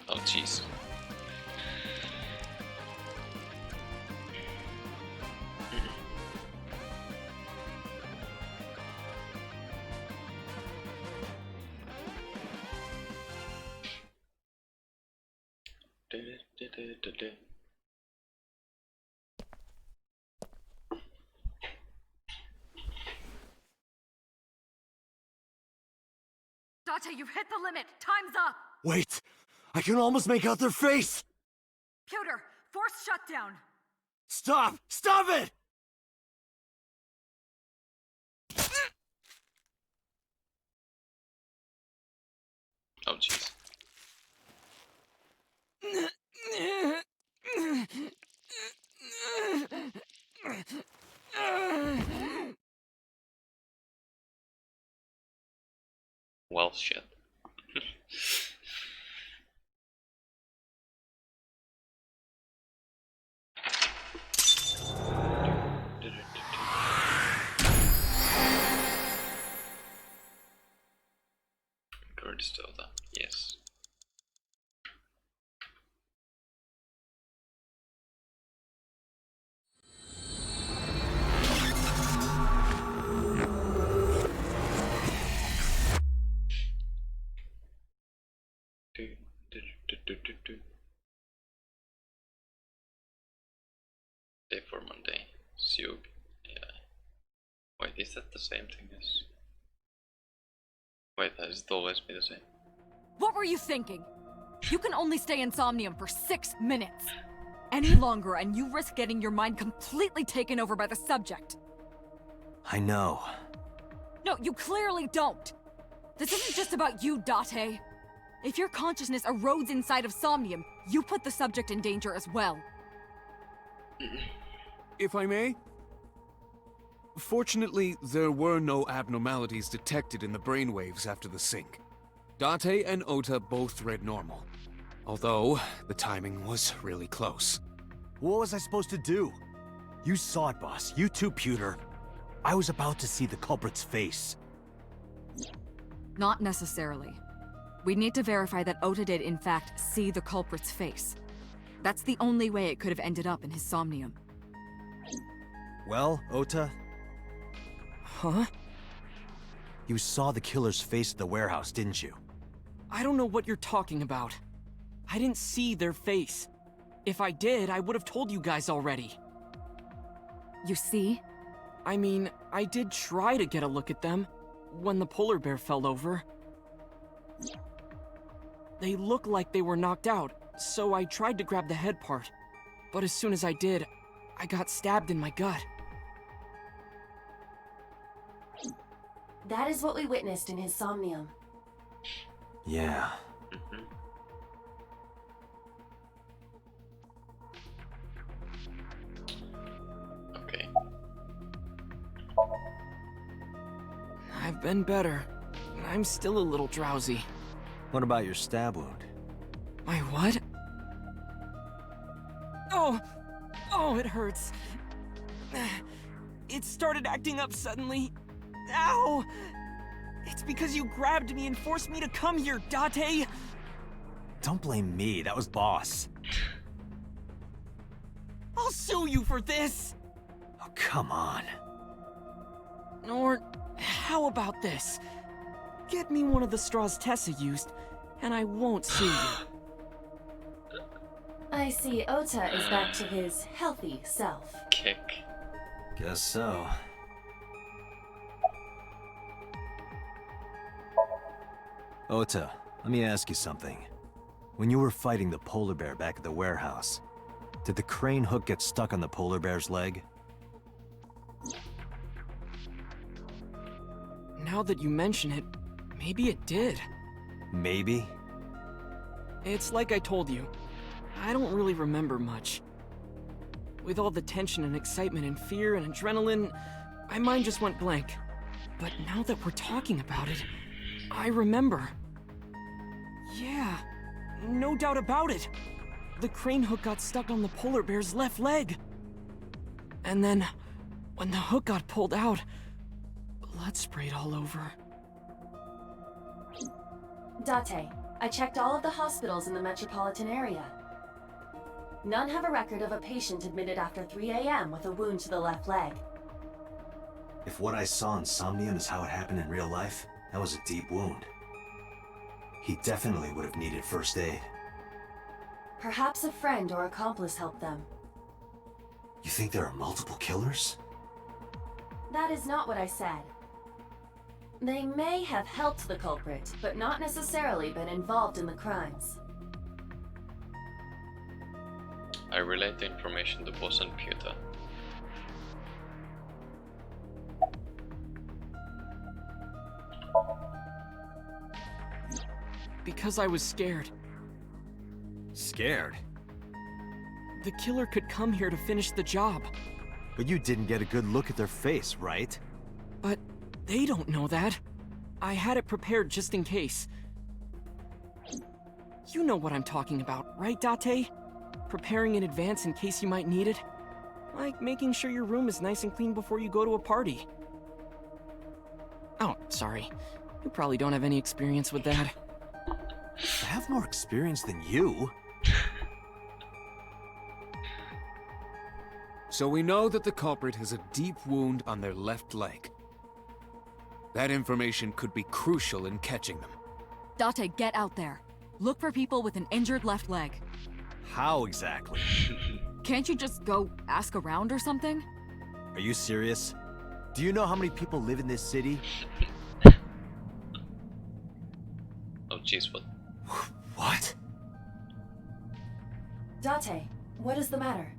Oh, jeez. Date, you've hit the limit. Time's up. Wait! I can almost make out their face! Pewter, force shutdown. Stop! Stop it! Oh, jeez. Well, shit. Current Stota, yes. Day for Monday. Siug. Yeah. Wait, is that the same thing as... Wait, has it always been the same? What were you thinking? You can only stay in Somnium for 6 minutes. Any longer and you risk getting your mind completely taken over by the subject. I know. No, you clearly don't. This isn't just about you, Date. If your consciousness erodes inside of Somnium, you put the subject in danger as well. If I may? Fortunately, there were no abnormalities detected in the brainwaves after the sync. Date and Ota both read normal. Although, the timing was really close. What was I supposed to do? You saw it, boss. You too, Pewter. I was about to see the culprit's face. Not necessarily. We need to verify that Ota did in fact see the culprit's face. That's the only way it could have ended up in his Somnium. Well, Ota? Huh? You saw the killer's face at the warehouse, didn't you? I don't know what you're talking about. I didn't see their face. If I did, I would have told you guys already. You see? I mean, I did try to get a look at them when the polar bear fell over. They looked like they were knocked out, so I tried to grab the head part. But as soon as I did, I got stabbed in my gut. That is what we witnessed in his Somnium. Yeah. Okay. I've been better. I'm still a little drowsy. What about your stab wound? My what? Oh! Oh, it hurts. It started acting up suddenly. Ow! It's because you grabbed me and forced me to come here, Date! Don't blame me, that was Boss. I'll sue you for this! Oh, come on. Or, how about this? Get me one of the straws Tessa used, and I won't sue you. I see Ota is back to his healthy self. Kick. Guess so. Ota, let me ask you something. When you were fighting the polar bear back at the warehouse, did the crane hook get stuck on the polar bear's leg? Now that you mention it, maybe it did. Maybe? It's like I told you. I don't really remember much. With all the tension and excitement and fear and adrenaline, my mind just went blank. But now that we're talking about it, I remember. Yeah, no doubt about it. The crane hook got stuck on the polar bear's left leg. And then, when the hook got pulled out, blood sprayed all over. Date, I checked all of the hospitals in the metropolitan area. None have a record of a patient admitted after 3 a.m. with a wound to the left leg. If what I saw in Somnium is how it happened in real life, that was a deep wound. He definitely would have needed first aid. Perhaps a friend or accomplice helped them. You think there are multiple killers? That is not what I said. They may have helped the culprit, but not necessarily been involved in the crimes. I relayed the information to boss and Pewter. Because I was scared. Scared? The killer could come here to finish the job. But you didn't get a good look at their face, right? But they don't know that. I had it prepared just in case. You know what I'm talking about, right, Date? Preparing in advance in case you might need it. Like making sure your room is nice and clean before you go to a party. Oh, sorry. You probably don't have any experience with that. I have more experience than you. So we know that the culprit has a deep wound on their left leg. That information could be crucial in catching them. Date, get out there. Look for people with an injured left leg. How exactly? Can't you just go ask around or something? Are you serious? Do you know how many people live in this city? Oh jeez, what? What? Date, what is the matter?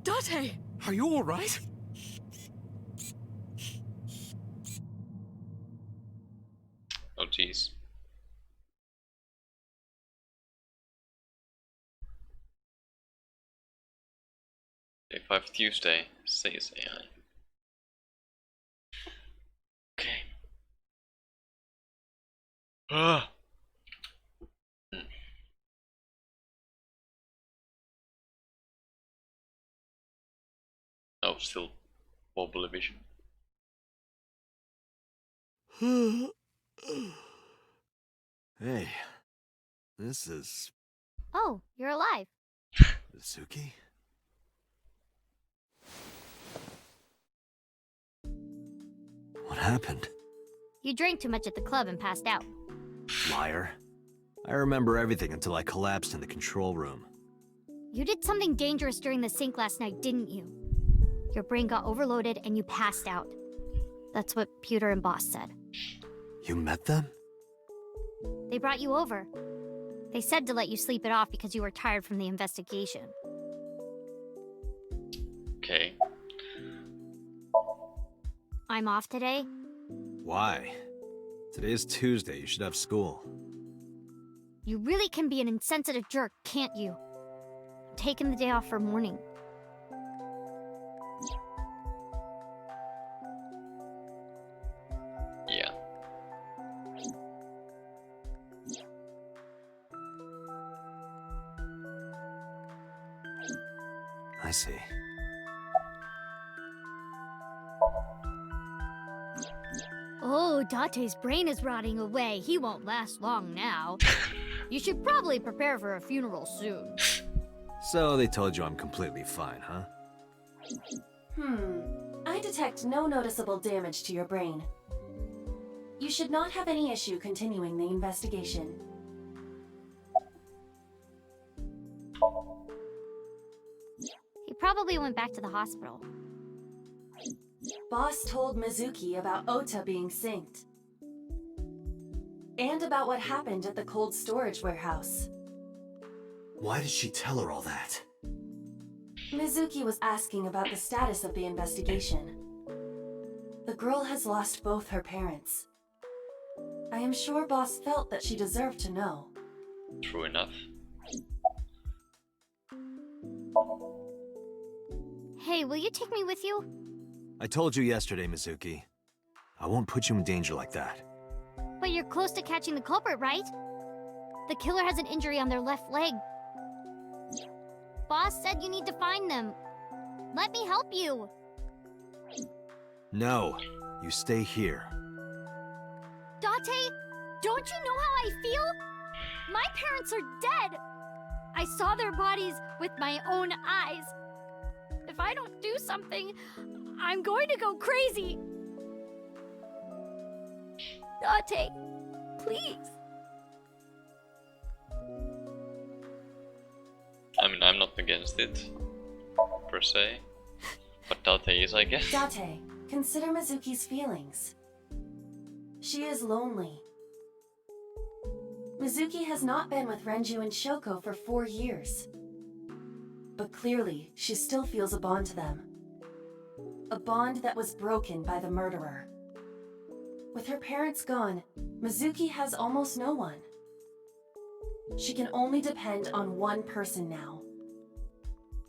Date! Are you all right? Oh jeez. Day 5 Tuesday, says AI. Okay. Ah. Oh, still wobbly vision. Hey, this is... Oh, you're alive. Suki? What happened? You drank too much at the club and passed out. Liar. I remember everything until I collapsed in the control room. You did something dangerous during the sink last night, didn't you? Your brain got overloaded and you passed out. That's what Pewter and Boss said. You met them? They brought you over. They said to let you sleep it off because you were tired from the investigation. Okay. I'm off today. Why? Today is Tuesday, you should have school. You really can be an insensitive jerk, can't you? I'm taking the day off for mourning. I see. Oh, Date's brain is rotting away. He won't last long now. You should probably prepare for a funeral soon. So they told you I'm completely fine, huh? I detect no noticeable damage to your brain. You should not have any issue continuing the investigation. He probably went back to the hospital. Boss told Mizuki about Ota being synced. And about what happened at the cold storage warehouse. Why did she tell her all that? Mizuki was asking about the status of the investigation. The girl has lost both her parents. I am sure Boss felt that she deserved to know. True enough. Hey, will you take me with you? I told you yesterday, Mizuki. I won't put you in danger like that. But you're close to catching the culprit, right? The killer has an injury on their left leg. Boss said you need to find them. Let me help you. No, you stay here. Date, don't you know how I feel? My parents are dead. I saw their bodies with my own eyes. If I don't do something, I'm going to go crazy. Date, please. I mean, I'm not against it, per se. But Date is, I guess. Date, consider Mizuki's feelings. She is lonely. Mizuki has not been with Renju and Shoko for 4 years. But clearly, she still feels a bond to them. A bond that was broken by the murderer. With her parents gone, Mizuki has almost no one. She can only depend on one person now.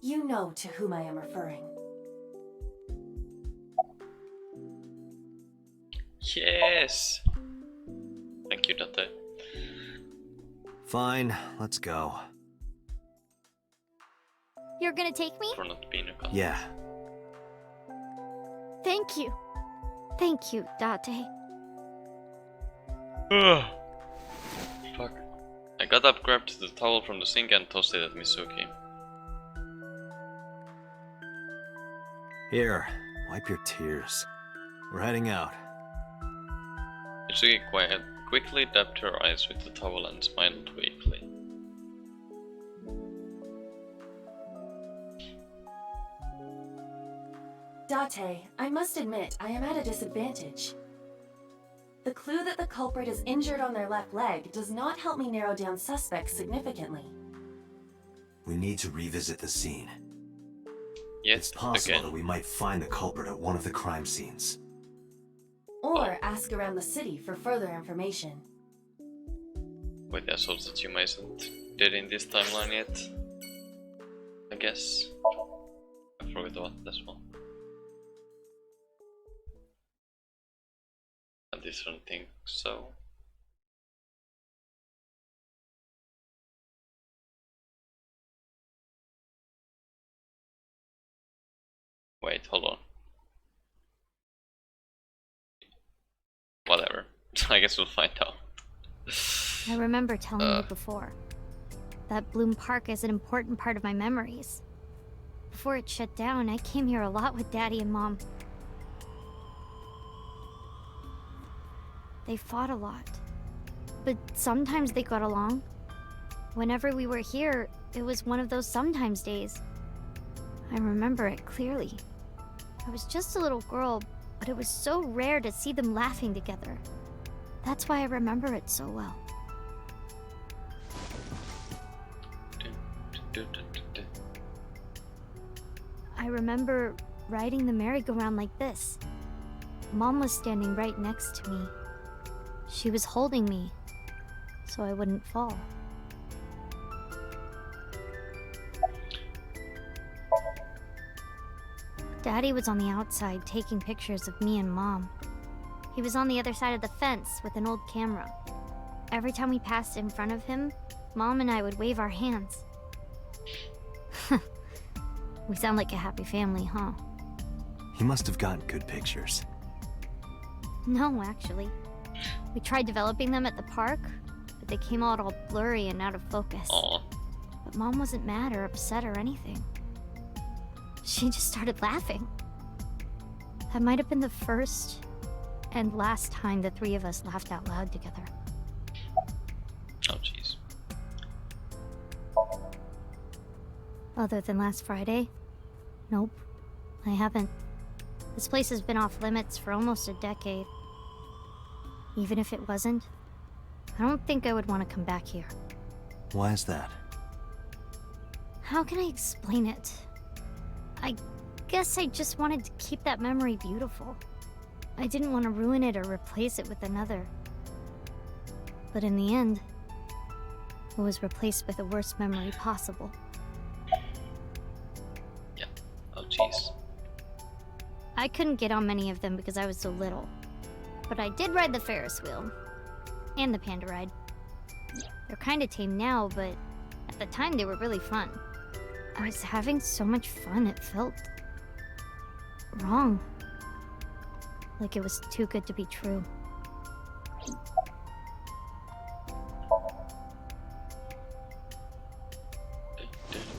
You know to whom I am referring. Yes! Thank you, Date. Fine, let's go. You're gonna take me? For not being a cop. Yeah. Thank you. Thank you, Date. Fuck. I got up, grabbed the towel from the sink and tossed it at Mizuki. Here, wipe your tears. We're heading out. Mizuki quickly dabbed her eyes with the towel and smiled weakly. Date, I must admit, I am at a disadvantage. The clue that the culprit is injured on their left leg does not help me narrow down suspects significantly. We need to revisit the scene. Yet It's possible again. that we might find the culprit at one of the crime scenes. Or ask around the city for further information. With the assaults that you isn't did in this timeline yet. I guess. I forgot about this one. I don't think so. Wait, hold on. Whatever. I guess we'll find out. I remember telling you before. That Bloom Park is an important part of my memories. Before it shut down, I came here a lot with Daddy and Mom. They fought a lot. But sometimes they got along. Whenever we were here, it was one of those sometimes days. I remember it clearly. I was just a little girl, but it was so rare to see them laughing together. That's why I remember it so well. I remember riding the merry-go-round like this. Mom was standing right next to me. She was holding me, so I wouldn't fall. Daddy was on the outside taking pictures of me and Mom. He was on the other side of the fence with an old camera. Every time we passed in front of him, Mom and I would wave our hands. We sound like a happy family, huh? He must have gotten good pictures. No, actually. We tried developing them at the park, but they came out all blurry and out of focus. Aw. But Mom wasn't mad or upset or anything. She just started laughing. That might have been the first and last time the three of us laughed out loud together. Oh, jeez. Other than last Friday? Nope. I haven't. This place has been off limits for almost a decade. Even if it wasn't, I don't think I would want to come back here. Why is that? How can I explain it? I guess I just wanted to keep that memory beautiful. I didn't want to ruin it or replace it with another. But in the end, it was replaced with the worst memory possible. Yeah. Oh, jeez. I couldn't get on many of them because I was so little. But I did ride the Ferris wheel. And the panda ride. They're kinda tame now, but at the time they were really fun. I was having so much fun, it felt wrong. Like it was too good to be true.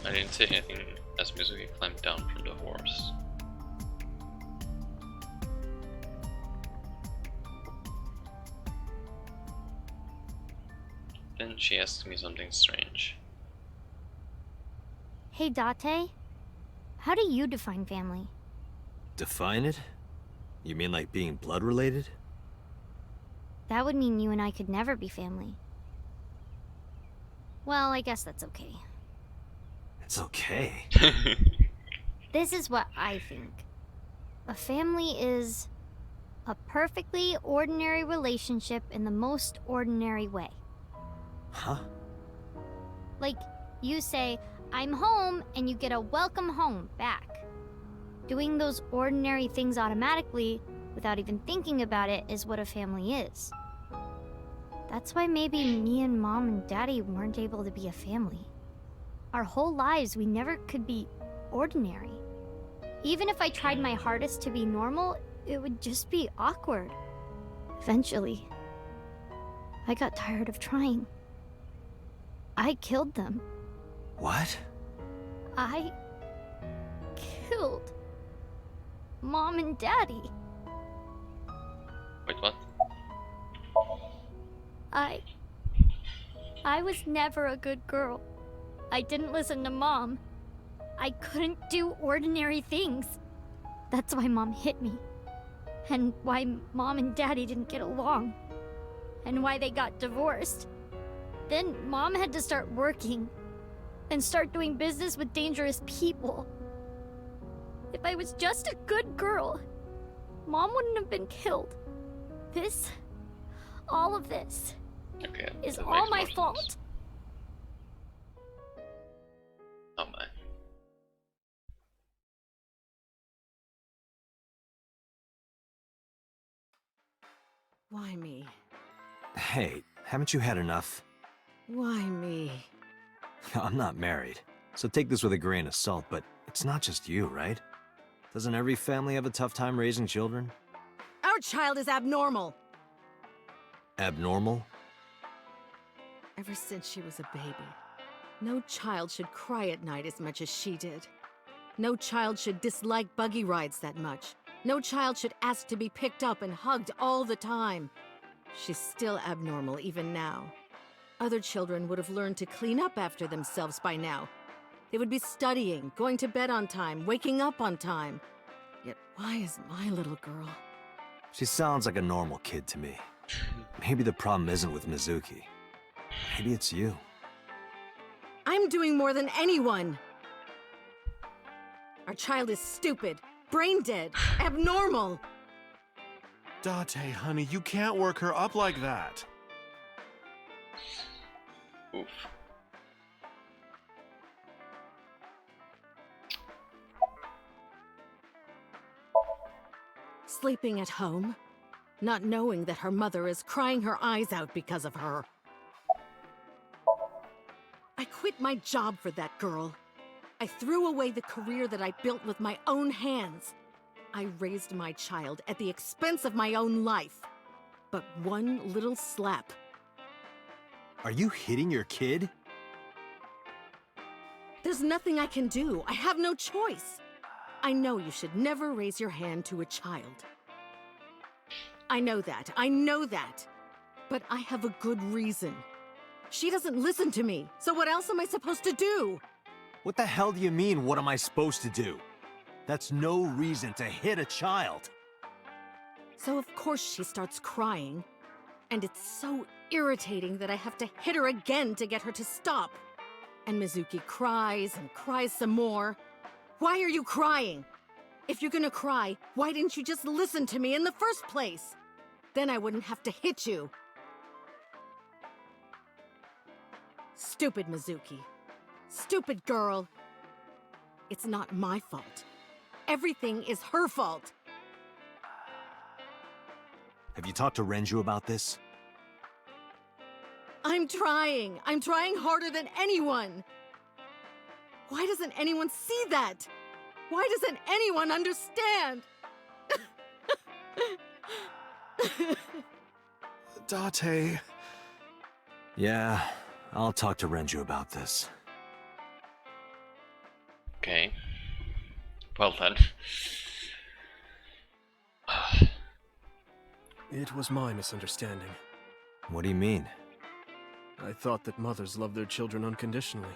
I didn't say anything as Mizuki climbed down from the horse. Then she asked me something strange. Hey, Date. How do you define family? Define it? You mean like being blood related? That would mean you and I could never be family. Well, I guess that's okay. It's okay. This is what I think. A family is a perfectly ordinary relationship in the most ordinary way. Huh? Like, you say, I'm home, and you get a welcome home back. Doing those ordinary things automatically, without even thinking about it, is what a family is. That's why maybe me and Mom and Daddy weren't able to be a family. Our whole lives, we never could be ordinary. Even if I tried my hardest to be normal, it would just be awkward. Eventually, I got tired of trying. I killed them. What? I killed Mom and Daddy. Wait, what? I was never a good girl. I didn't listen to Mom. I couldn't do ordinary things. That's why Mom hit me. And why Mom and Daddy didn't get along. And why they got divorced. Then Mom had to start working. And start doing business with dangerous people. If I was just a good girl, Mom wouldn't have been killed. All of this, Okay, is that all makes my more fault. sense. Oh my. Why me? Hey, haven't you had enough? Why me? I'm not married, so take this with a grain of salt, but it's not just you, right? Doesn't every family have a tough time raising children? Our child is abnormal! Abnormal? Ever since she was a baby, no child should cry at night as much as she did. No child should dislike buggy rides that much. No child should ask to be picked up and hugged all the time. She's still abnormal even now. Other children would have learned to clean up after themselves by now. They would be studying, going to bed on time, waking up on time. Yet why is my little girl? She sounds like a normal kid to me. Maybe the problem isn't with Mizuki. Maybe it's you. I'm doing more than anyone! Our child is stupid, brain dead, abnormal! Date, honey, you can't work her up like that. Oof. Sleeping at home, not knowing that her mother is crying her eyes out because of her. I quit my job for that girl. I threw away the career that I built with my own hands. I raised my child at the expense of my own life. But one little slap. Are you hitting your kid? There's nothing I can do. I have no choice. I know you should never raise your hand to a child. I know that. I know that. But I have a good reason. She doesn't listen to me, so what else am I supposed to do? What the hell do you mean, what am I supposed to do? That's no reason to hit a child. So of course she starts crying. And it's so irritating that I have to hit her again to get her to stop. And Mizuki cries and cries some more. Why are you crying? If you're gonna cry, why didn't you just listen to me in the first place? Then I wouldn't have to hit you. Stupid Mizuki. Stupid girl. It's not my fault. Everything is her fault. Have you talked to Renju about this? I'm trying. I'm trying harder than anyone. Why doesn't anyone see that? Why doesn't anyone understand? Date. Yeah, I'll talk to Renju about this. Okay. Well then. It was my misunderstanding. What do you mean? I thought that mothers love their children unconditionally.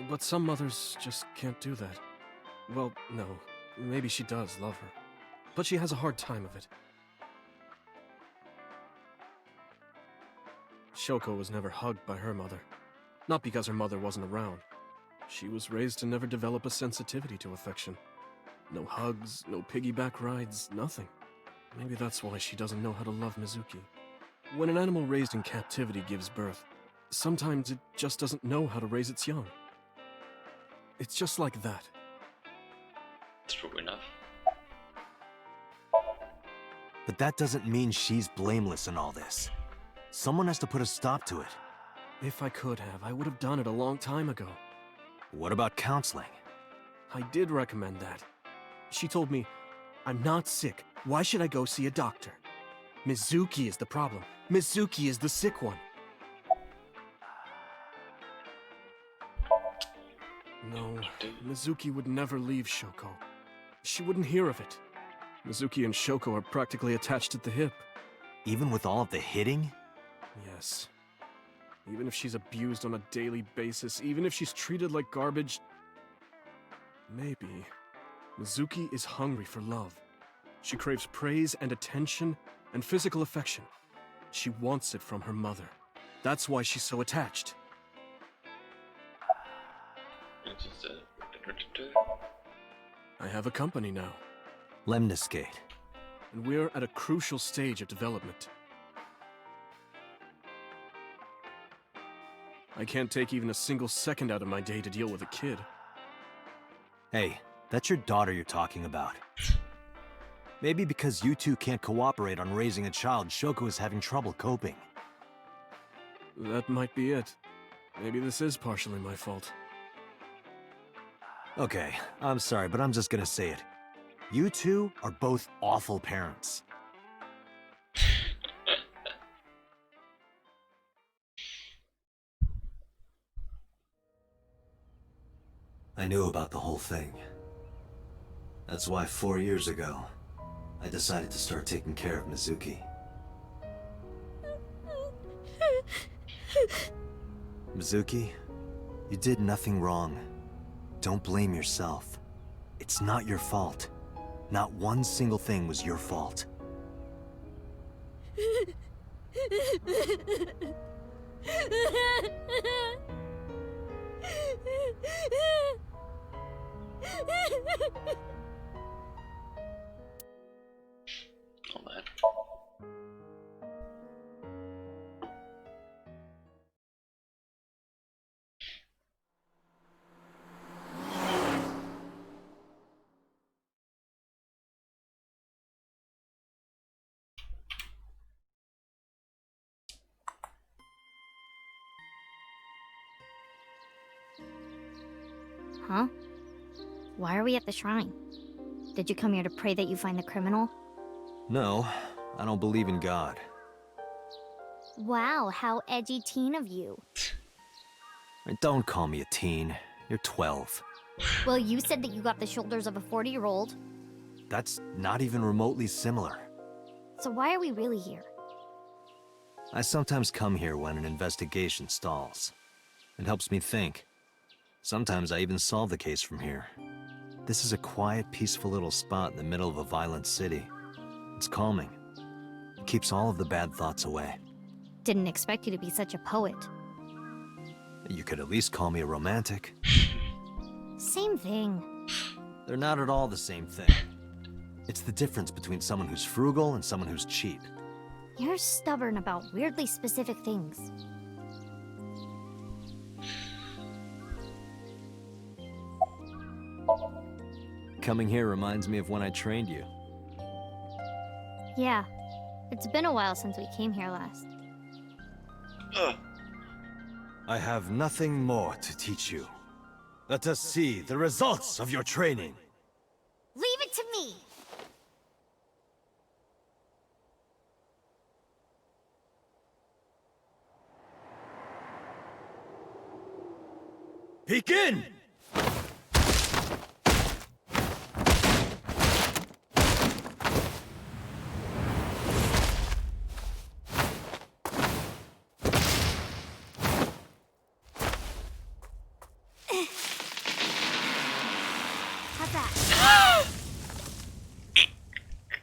But some mothers just can't do that. Well, no. Maybe she does love her. But she has a hard time of it. Shoko was never hugged by her mother. Not because her mother wasn't around. She was raised to never develop a sensitivity to affection. No hugs, no piggyback rides, nothing. Maybe that's why she doesn't know how to love Mizuki. When an animal raised in captivity gives birth, sometimes it just doesn't know how to raise its young. It's just like that. True enough. But that doesn't mean she's blameless in all this. Someone has to put a stop to it. If I could have, I would have done it a long time ago. What about counseling? I did recommend that. She told me, I'm not sick. Why should I go see a doctor? Mizuki is the problem. Mizuki is the sick one. No, Mizuki would never leave Shoko. She wouldn't hear of it. Mizuki and Shoko are practically attached at the hip. Even with all of the hitting? Yes. Even if she's abused on a daily basis, even if she's treated like garbage... Maybe. Mizuki is hungry for love. She craves praise and attention and physical affection. She wants it from her mother. That's why she's so attached. I have a company now. Lemniscate. And we're at a crucial stage of development. I can't take even a single second out of my day to deal with a kid. Hey, that's your daughter you're talking about. Maybe because you two can't cooperate on raising a child, Shoko is having trouble coping. That might be it. Maybe this is partially my fault. Okay, I'm sorry, but I'm just gonna say it. You two are both awful parents. I knew about the whole thing. That's why 4 years ago, I decided to start taking care of Mizuki. Mizuki, you did nothing wrong. Don't blame yourself. It's not your fault. Not one single thing was your fault. Oh man. Huh? Why are we at the shrine? Did you come here to pray that you find the criminal? No, I don't believe in God. Wow, how edgy teen of you. Don't call me a teen. You're 12. Well, you said that you got the shoulders of a 40-year-old. That's not even remotely similar. So why are we really here? I sometimes come here when an investigation stalls. It helps me think. Sometimes I even solve the case from here. This is a quiet, peaceful little spot in the middle of a violent city. It's calming. It keeps all of the bad thoughts away. Didn't expect you to be such a poet. You could at least call me a romantic. Same thing. They're not at all the same thing. It's the difference between someone who's frugal and someone who's cheap. You're stubborn about weirdly specific things. Coming here reminds me of when I trained you. Yeah, it's been a while since we came here last. I have nothing more to teach you. Let us see the results of your training. Leave it to me! Begin! How's that?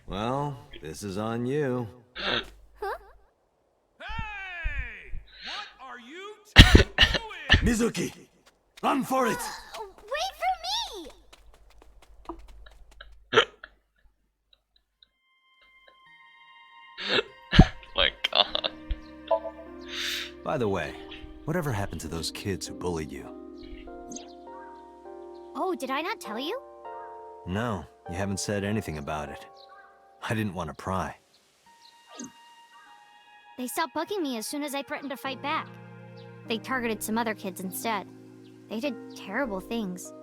Well, this is on you. Huh? Mizuki, run for it! Wait for me! My god. By the way, whatever happened to those kids who bullied you? Oh, did I not tell you? No, you haven't said anything about it. I didn't want to pry. They stopped bugging me as soon as I threatened to fight back. They targeted some other kids instead. They did terrible things.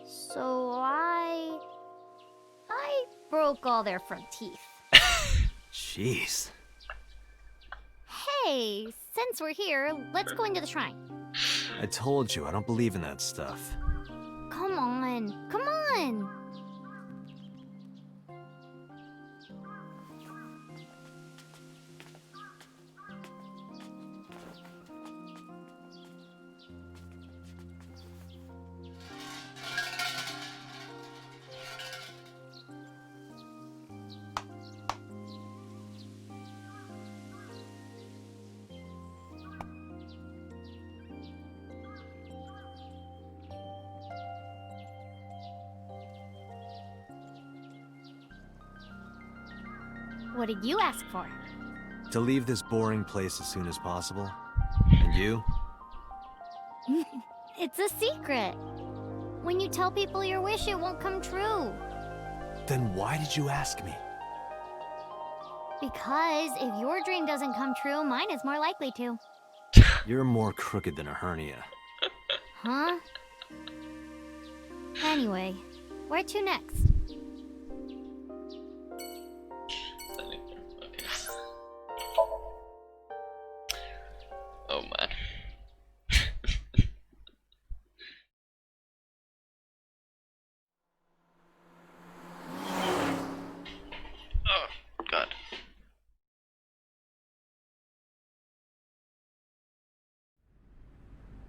So I broke all their front teeth. Jeez. Hey, since we're here, let's go into the shrine. I told you, I don't believe in that stuff. Come on, come on! What did you ask for? To leave this boring place as soon as possible. And you? It's a secret. When you tell people your wish, it won't come true. Then why did you ask me? Because if your dream doesn't come true, mine is more likely to. You're more crooked than a hernia. Huh? Anyway, where to next? Oh man. Oh god.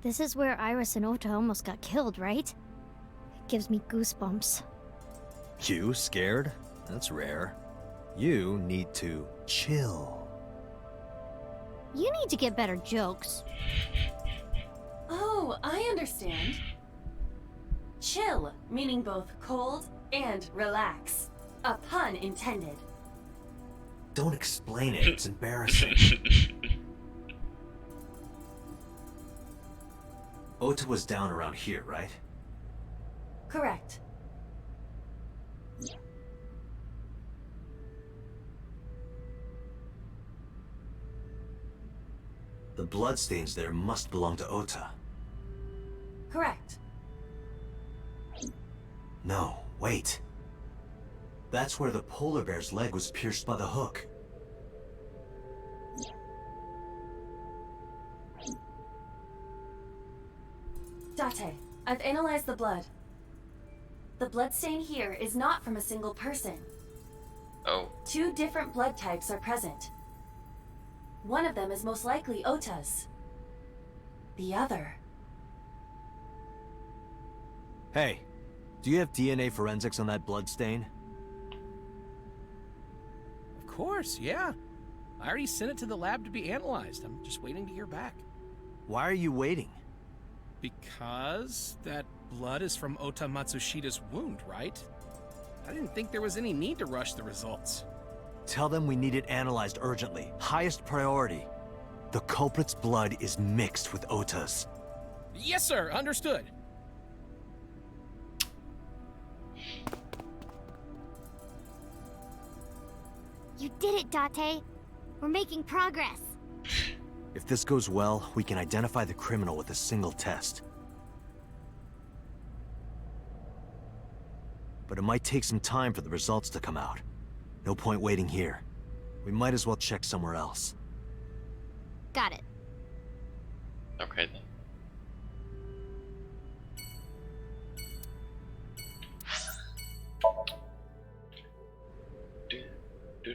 This is where Iris and Ota almost got killed, right? It gives me goosebumps. You scared? That's rare. You need to chill. You need to get better jokes. Oh, I understand. Chill, meaning both cold and relax. A pun intended. Don't explain it, it's embarrassing. Ota was down around here, right? Correct. The bloodstains there must belong to Ota. Correct. No, wait. That's where the polar bear's leg was pierced by the hook. Date, I've analyzed the blood. The bloodstain here is not from a single person. Oh. 2 different blood types are present. One of them is most likely Ota's. The other... Hey, do you have DNA forensics on that blood stain? Of course, yeah. I already sent it to the lab to be analyzed. I'm just waiting to hear back. Why are you waiting? Because that blood is from Ota Matsushida's wound, right? I didn't think there was any need to rush the results. Tell them we need it analyzed urgently. Highest priority. The culprit's blood is mixed with Ota's. Yes, sir. Understood. You did it, Date. We're making progress. If this goes well, we can identify the criminal with a single test. But it might take some time for the results to come out. No point waiting here. We might as well check somewhere else. Got it. Okay then. Do.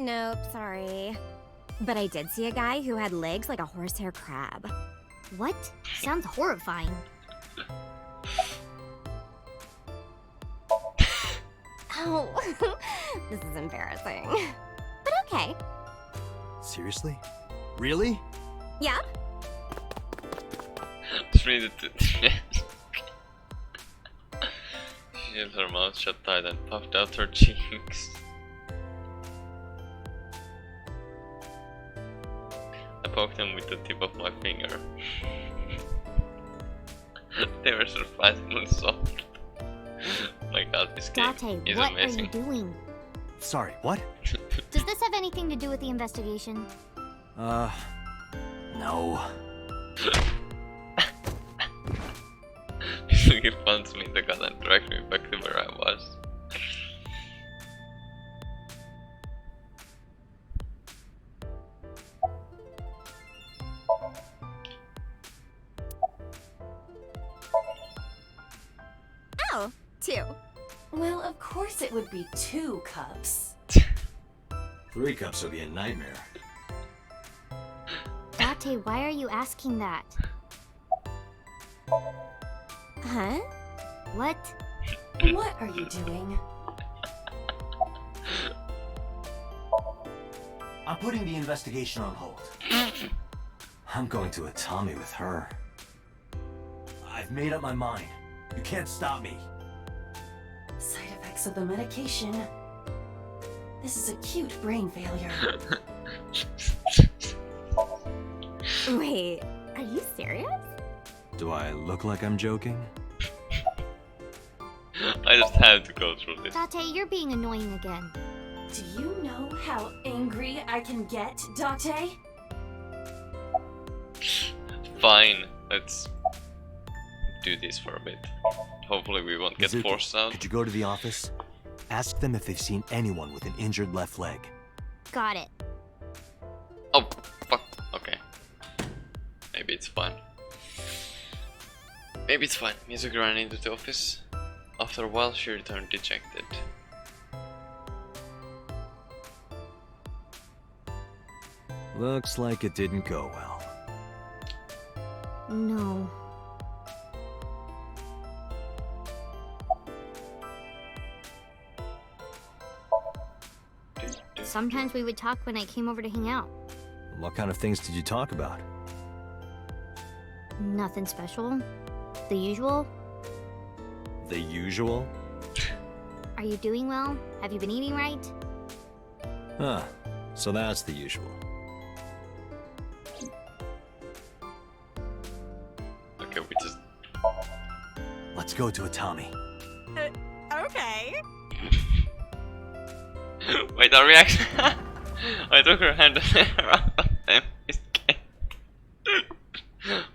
Nope, sorry. But I did see a guy who had legs like a horsehair crab. What? Sounds horrifying. Oh, this is embarrassing. But okay. Seriously? Really? Yeah? Just read it. She held her mouth shut tight and puffed out her cheeks. I poked them with the tip of my finger. They were surprisingly soft. My god, this game is what amazing. are you doing? Sorry, what? Does this have anything to do with the investigation? No. He punched me in the gut and dragged me back to where I was. Oh, 2. Well, of course it would be 2 cups. 3 cups would be a nightmare. Date, why are you asking that? Huh? What? What are you doing? I'm putting the investigation on hold. I'm going to Atami with her. I've made up my mind. You can't stop me. Side effects of the medication. This is acute brain failure. Wait, are you serious? Do I look like I'm joking? I just had to go through this. Date, you're being annoying again. Do you know how angry I can get, Date? Fine, let's do this for a bit. Hopefully we won't get Mizuki, forced out. Could you go to the office? Ask them if they've seen anyone with an injured left leg. Got it. Oh, fuck. Okay. Maybe it's fine. Maybe it's fine. Mizuki ran into the office. After a while, she returned dejected. Looks like it didn't go well. No. Sometimes we would talk when I came over to hang out. What kind of things did you talk about? Nothing special. The usual. The usual? Are you doing well? Have you been eating right? Huh. So that's the usual. Okay, we just... Let's go to Atami. Okay. Wait, our reaction... I took her hand around and escaped.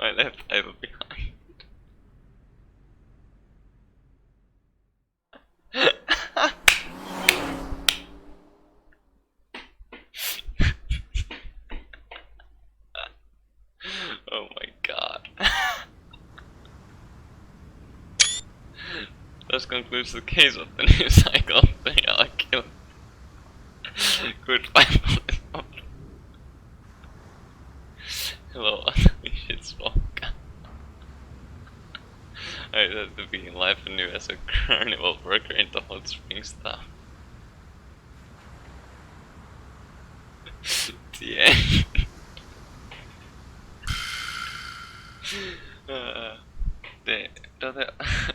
I left Ava behind. Oh my god. This concludes the case of the new cycle of the Yellow Kill. Goodbye. Hello, shitspoke. I had to be in life anew as a carnival worker in the hot springs town. The end.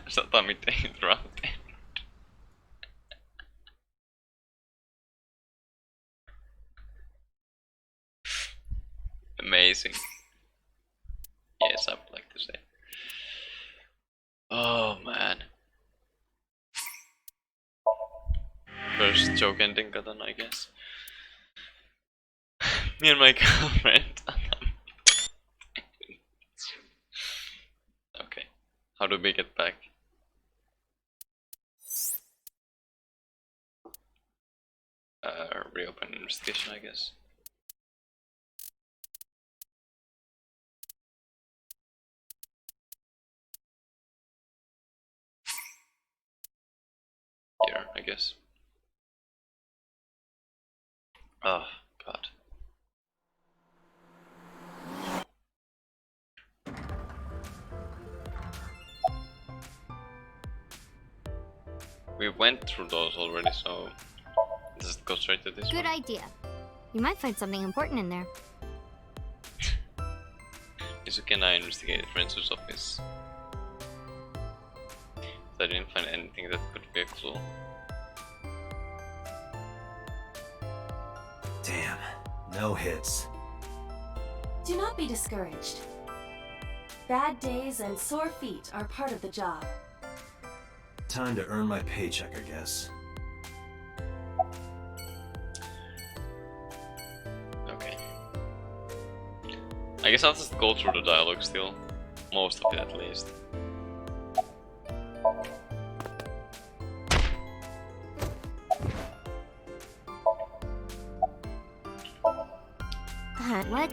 Satami interrupted. Amazing. Yes, I would like to say. Oh man. First joke ending got done, I guess. Me and my girlfriend. Okay. How do we get back? Reopen investigation, I guess. Here, I guess. Oh, God. We went through those already, so just go straight to this Good one. idea. You might find something important in there. Izuki and I investigated Francis' office. I didn't find anything that could be a clue. Damn, no hits. Do not be discouraged. Bad days and sore feet are part of the job. Time to earn my paycheck, I guess. Okay. I guess I'll just go through the dialogue still. Most of it at least.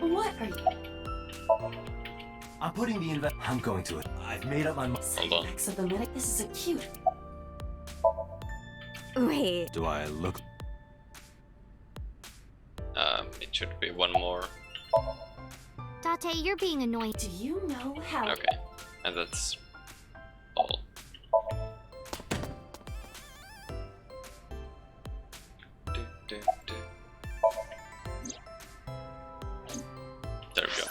What are you? I'm putting the I'm going to it. I've made up my mind. Hold on. Effects of the medic. This is acute. Wait. Do I look? It should be one more. Date, you're being annoying. Do you know how? Okay, and that's all. There we go.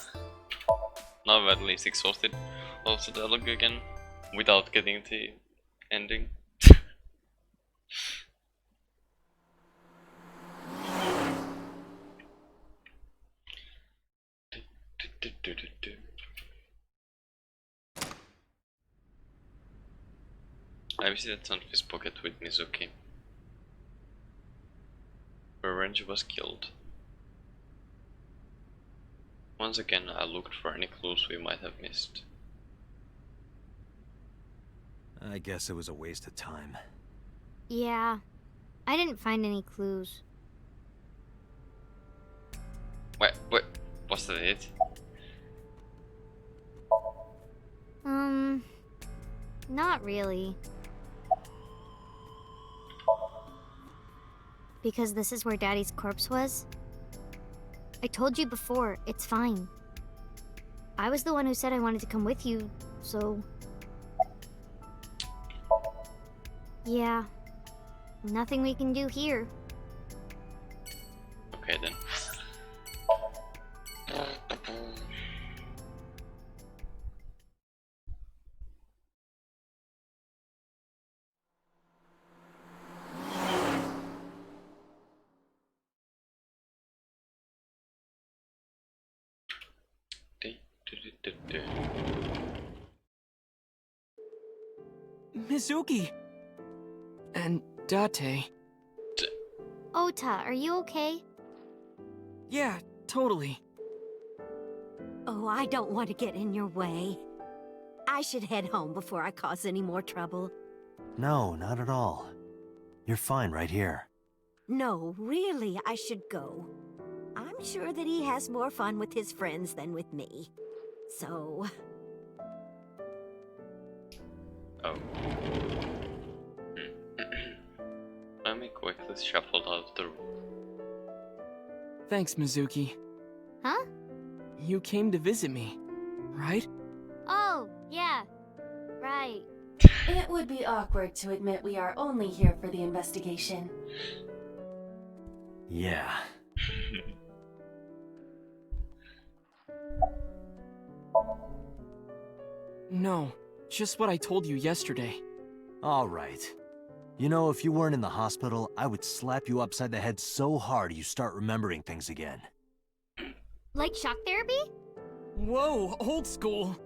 Now I've at least exhausted also the dialogue again without getting the ending. I visited Sunfish Pocket with Mizuki, where Renji was killed. Once again, I looked for any clues we might have missed. I guess it was a waste of time. Yeah, I didn't find any clues. Wait, was that it? Not really. Because this is where Daddy's corpse was? I told you before, it's fine. I was the one who said I wanted to come with you, so... Yeah. Nothing we can do here. Okay then. Du-du-du-du. Mizuki! And Date. Ota, are you okay? Yeah, totally. Oh, I don't want to get in your way. I should head home before I cause any more trouble. No, not at all. You're fine right here. No, really, I should go. I'm sure that he has more fun with his friends than with me. So... Oh. Let me quickly shuffle out of the room. Thanks, Mizuki. Huh? You came to visit me, right? Oh, yeah. Right. It would be awkward to admit we are only here for the investigation. Yeah. No, just what I told you yesterday. All right. You know, if you weren't in the hospital, I would slap you upside the head so hard you start remembering things again. Like shock therapy? Whoa, old school.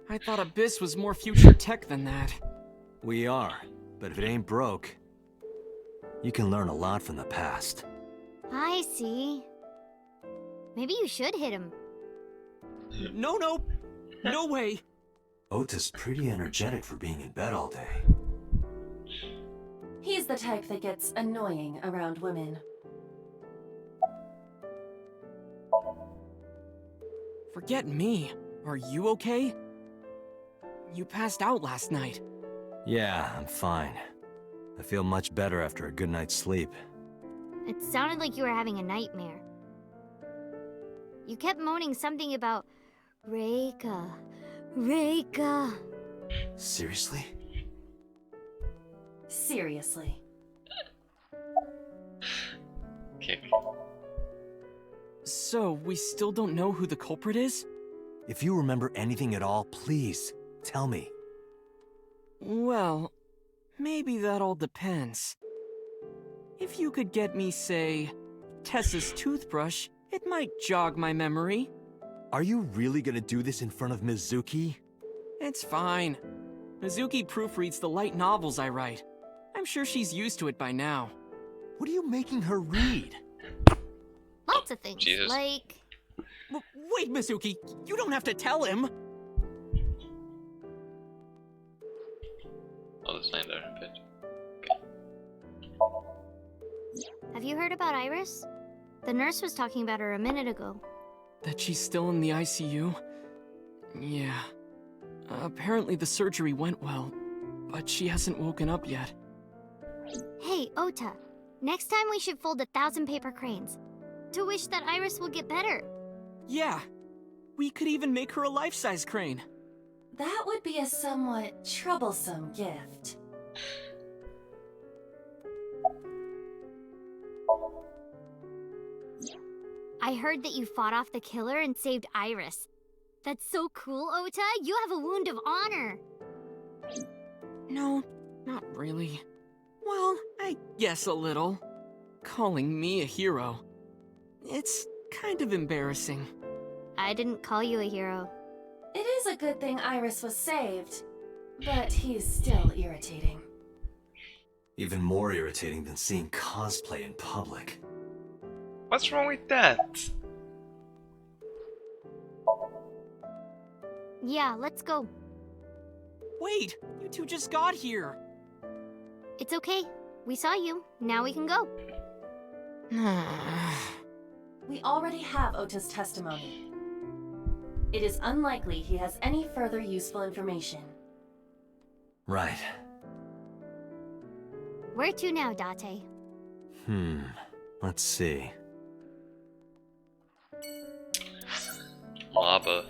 I thought Abyss was more future tech than that. We are, but if it ain't broke, you can learn a lot from the past. I see. Maybe you should hit him. No, no way. Ota's pretty energetic for being in bed all day. He's the type that gets annoying around women. Forget me. Are you okay? You passed out last night. Yeah, I'm fine. I feel much better after a good night's sleep. It sounded like you were having a nightmare. You kept moaning something about Reika. Reika. Seriously? Seriously. Kick. So, we still don't know who the culprit is? If you remember anything at all, please, tell me. Well, maybe that all depends. If you could get me, say, Tessa's toothbrush, it might jog my memory. Are you really gonna do this in front of Mizuki? It's fine. Mizuki proofreads the light novels I write. I'm sure she's used to it by now. What are you making her read? Lots of things, Jesus. like... Wait, Mizuki, you don't have to tell him! I'll just sign there a bit. Have you heard about Iris? The nurse was talking about her a minute ago. That she's still in the ICU? Yeah. Apparently the surgery went well, but she hasn't woken up yet. Hey, Ota. Next time we should fold 1,000 paper cranes. To wish that Iris will get better. Yeah. We could even make her a life-size crane. That would be a somewhat troublesome gift. I heard that you fought off the killer and saved Iris. That's so cool, Ota. You have a wound of honor. No, not really. Well, I guess a little. Calling me a hero. It's kind of embarrassing. I didn't call you a hero. It is a good thing Iris was saved, but he's still irritating. Even more irritating than seeing cosplay in public. What's wrong with that? Yeah, let's go. Wait, you two just got here. It's okay. We saw you. Now we can go. We already have Ota's testimony. It is unlikely he has any further useful information. Right. Where to now, Date? Let's see. Lava.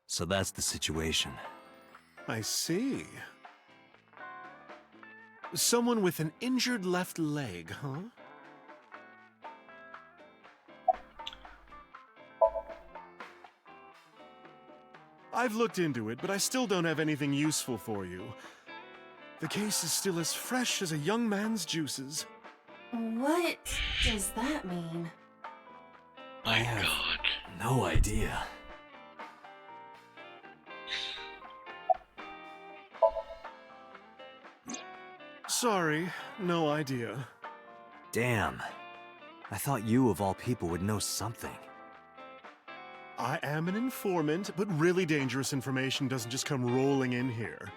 So that's the situation. I see. Someone with an injured left leg, huh? I've looked into it, but I still don't have anything useful for you. The case is still as fresh as a young man's juices. What does that mean? I have no idea. Sorry, no idea. Damn. I thought you, of all people, would know something. I am an informant, but really dangerous information doesn't just come rolling in here.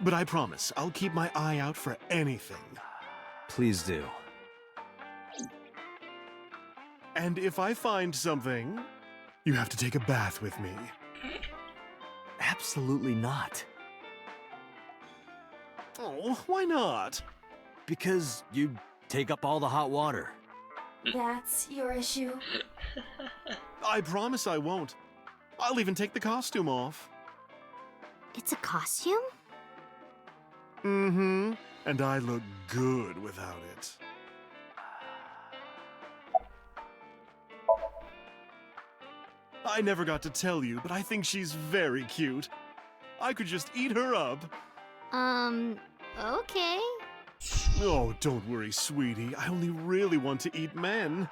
But I promise, I'll keep my eye out for anything. Please do. And if I find something, you have to take a bath with me. Absolutely not. Oh, why not? Because you take up all the hot water. That's your issue? I promise I won't. I'll even take the costume off. It's a costume? Mm-hmm. And I look good without it. I never got to tell you, but I think she's very cute. I could just eat her up. Okay. Oh, don't worry, sweetie. I only really want to eat men.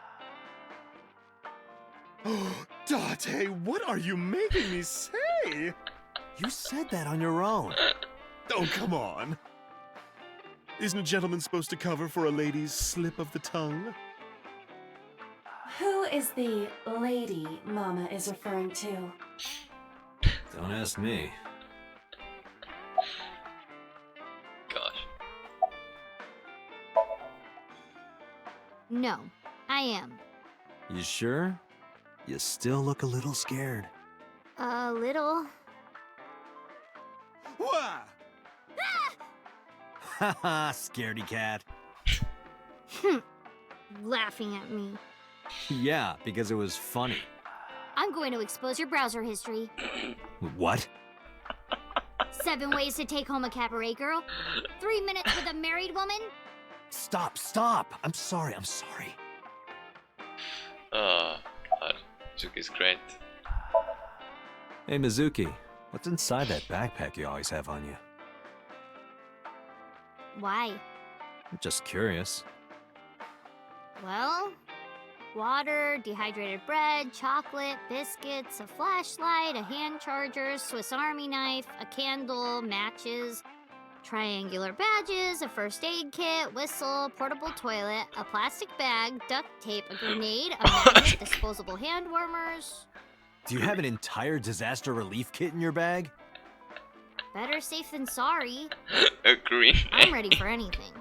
Oh, Date, what are you making me say? You said that on your own. Oh, come on. Isn't a gentleman supposed to cover for a lady's slip of the tongue? Who is the lady Mama is referring to? Don't ask me. Gosh. No, I am. You sure? You still look a little scared. A little. Wah! Haha, scaredy cat. Laughing at me. Yeah, because it was funny. I'm going to expose your browser history. What? 7 ways to take home a cabaret girl. 3 minutes with a married woman. Stop, stop! I'm sorry. Oh, God. Zuki's great. Hey, Mizuki, what's inside that backpack you always have on you? Why? I'm just curious. Well, water, dehydrated bread, chocolate, biscuits, a flashlight, a hand charger, Swiss Army knife, a candle, matches, triangular badges, a first aid kit, whistle, portable toilet, a plastic bag, duct tape, a grenade, a magnet, disposable hand warmers. Do you have an entire disaster relief kit in your bag? Better safe than sorry. Agree. I'm ready for anything.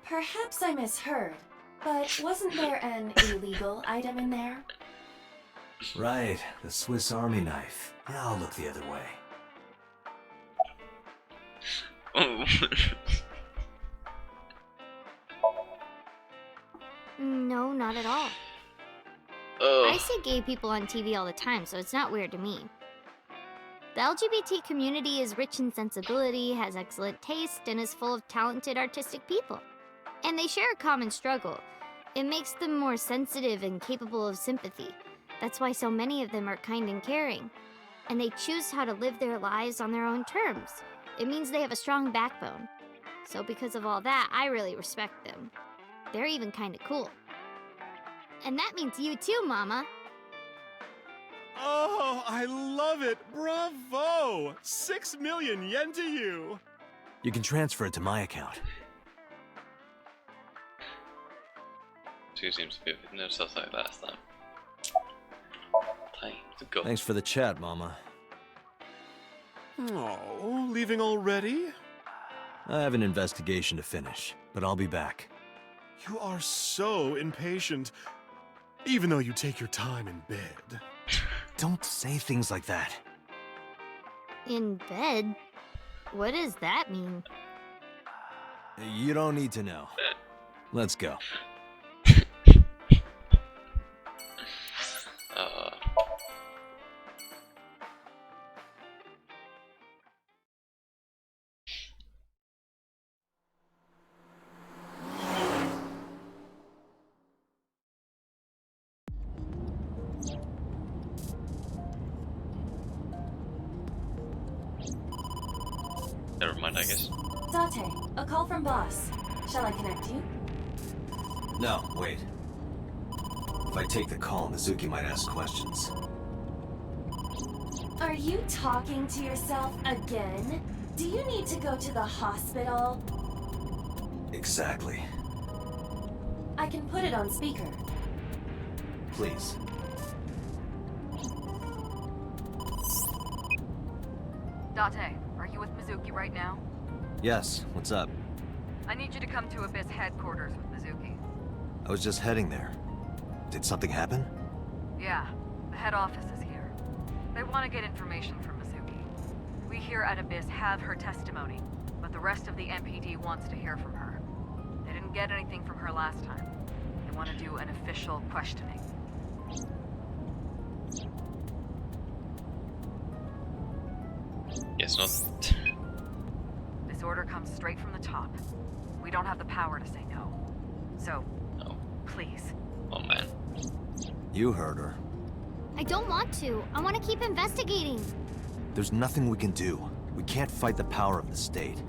Perhaps I misheard, but wasn't there an illegal item in there? Right, the Swiss Army knife. Yeah, I'll look the other way. Oh. No, not at all. Oh. I see gay people on TV all the time, so it's not weird to me. The LGBT community is rich in sensibility, has excellent taste, and is full of talented artistic people. And they share a common struggle. It makes them more sensitive and capable of sympathy. That's why so many of them are kind and caring. And they choose how to live their lives on their own terms. It means they have a strong backbone. So because of all that, I really respect them. They're even kinda cool. And that means you too, Mama. Oh, I love it! Bravo! 6 million yen to you! You can transfer it to my account. She seems to be a bit nervous like last time. Time to go. Thanks for the chat, Mama. Oh, leaving already? I have an investigation to finish, but I'll be back. You are so impatient, even though you take your time in bed. Don't say things like that. In bed? What does that mean? You don't need to know. Let's go. Never mind, I guess. Date, a call from boss. Shall I connect you? No, wait. If I take the call, Mizuki might ask questions. Are you talking to yourself again? Do you need to go to the hospital? Exactly. I can put it on speaker. Please. Date, are you with Mizuki right now? Yes, what's up? I need you to come to Abyss headquarters with Mizuki. I was just heading there. Did something happen? Yeah, the head office is here. They want to get information from Mizuki. We here at Abyss have her testimony, but the rest of the MPD wants to hear from her. They didn't get anything from her last time. They want to do an official questioning. Guess not. This order comes straight from the top. We don't have the power to say no. So, no. Please. Oh man. You heard her. I don't want to. I want to keep investigating. There's nothing we can do. We can't fight the power of the state.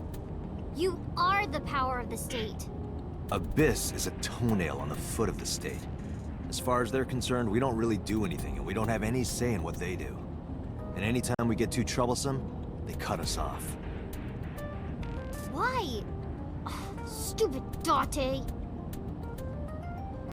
You are the power of the state. Abyss is a toenail on the foot of the state. As far as they're concerned, we don't really do anything, and we don't have any say in what they do. And anytime we get too troublesome, they cut us off. Why? Stupid Date.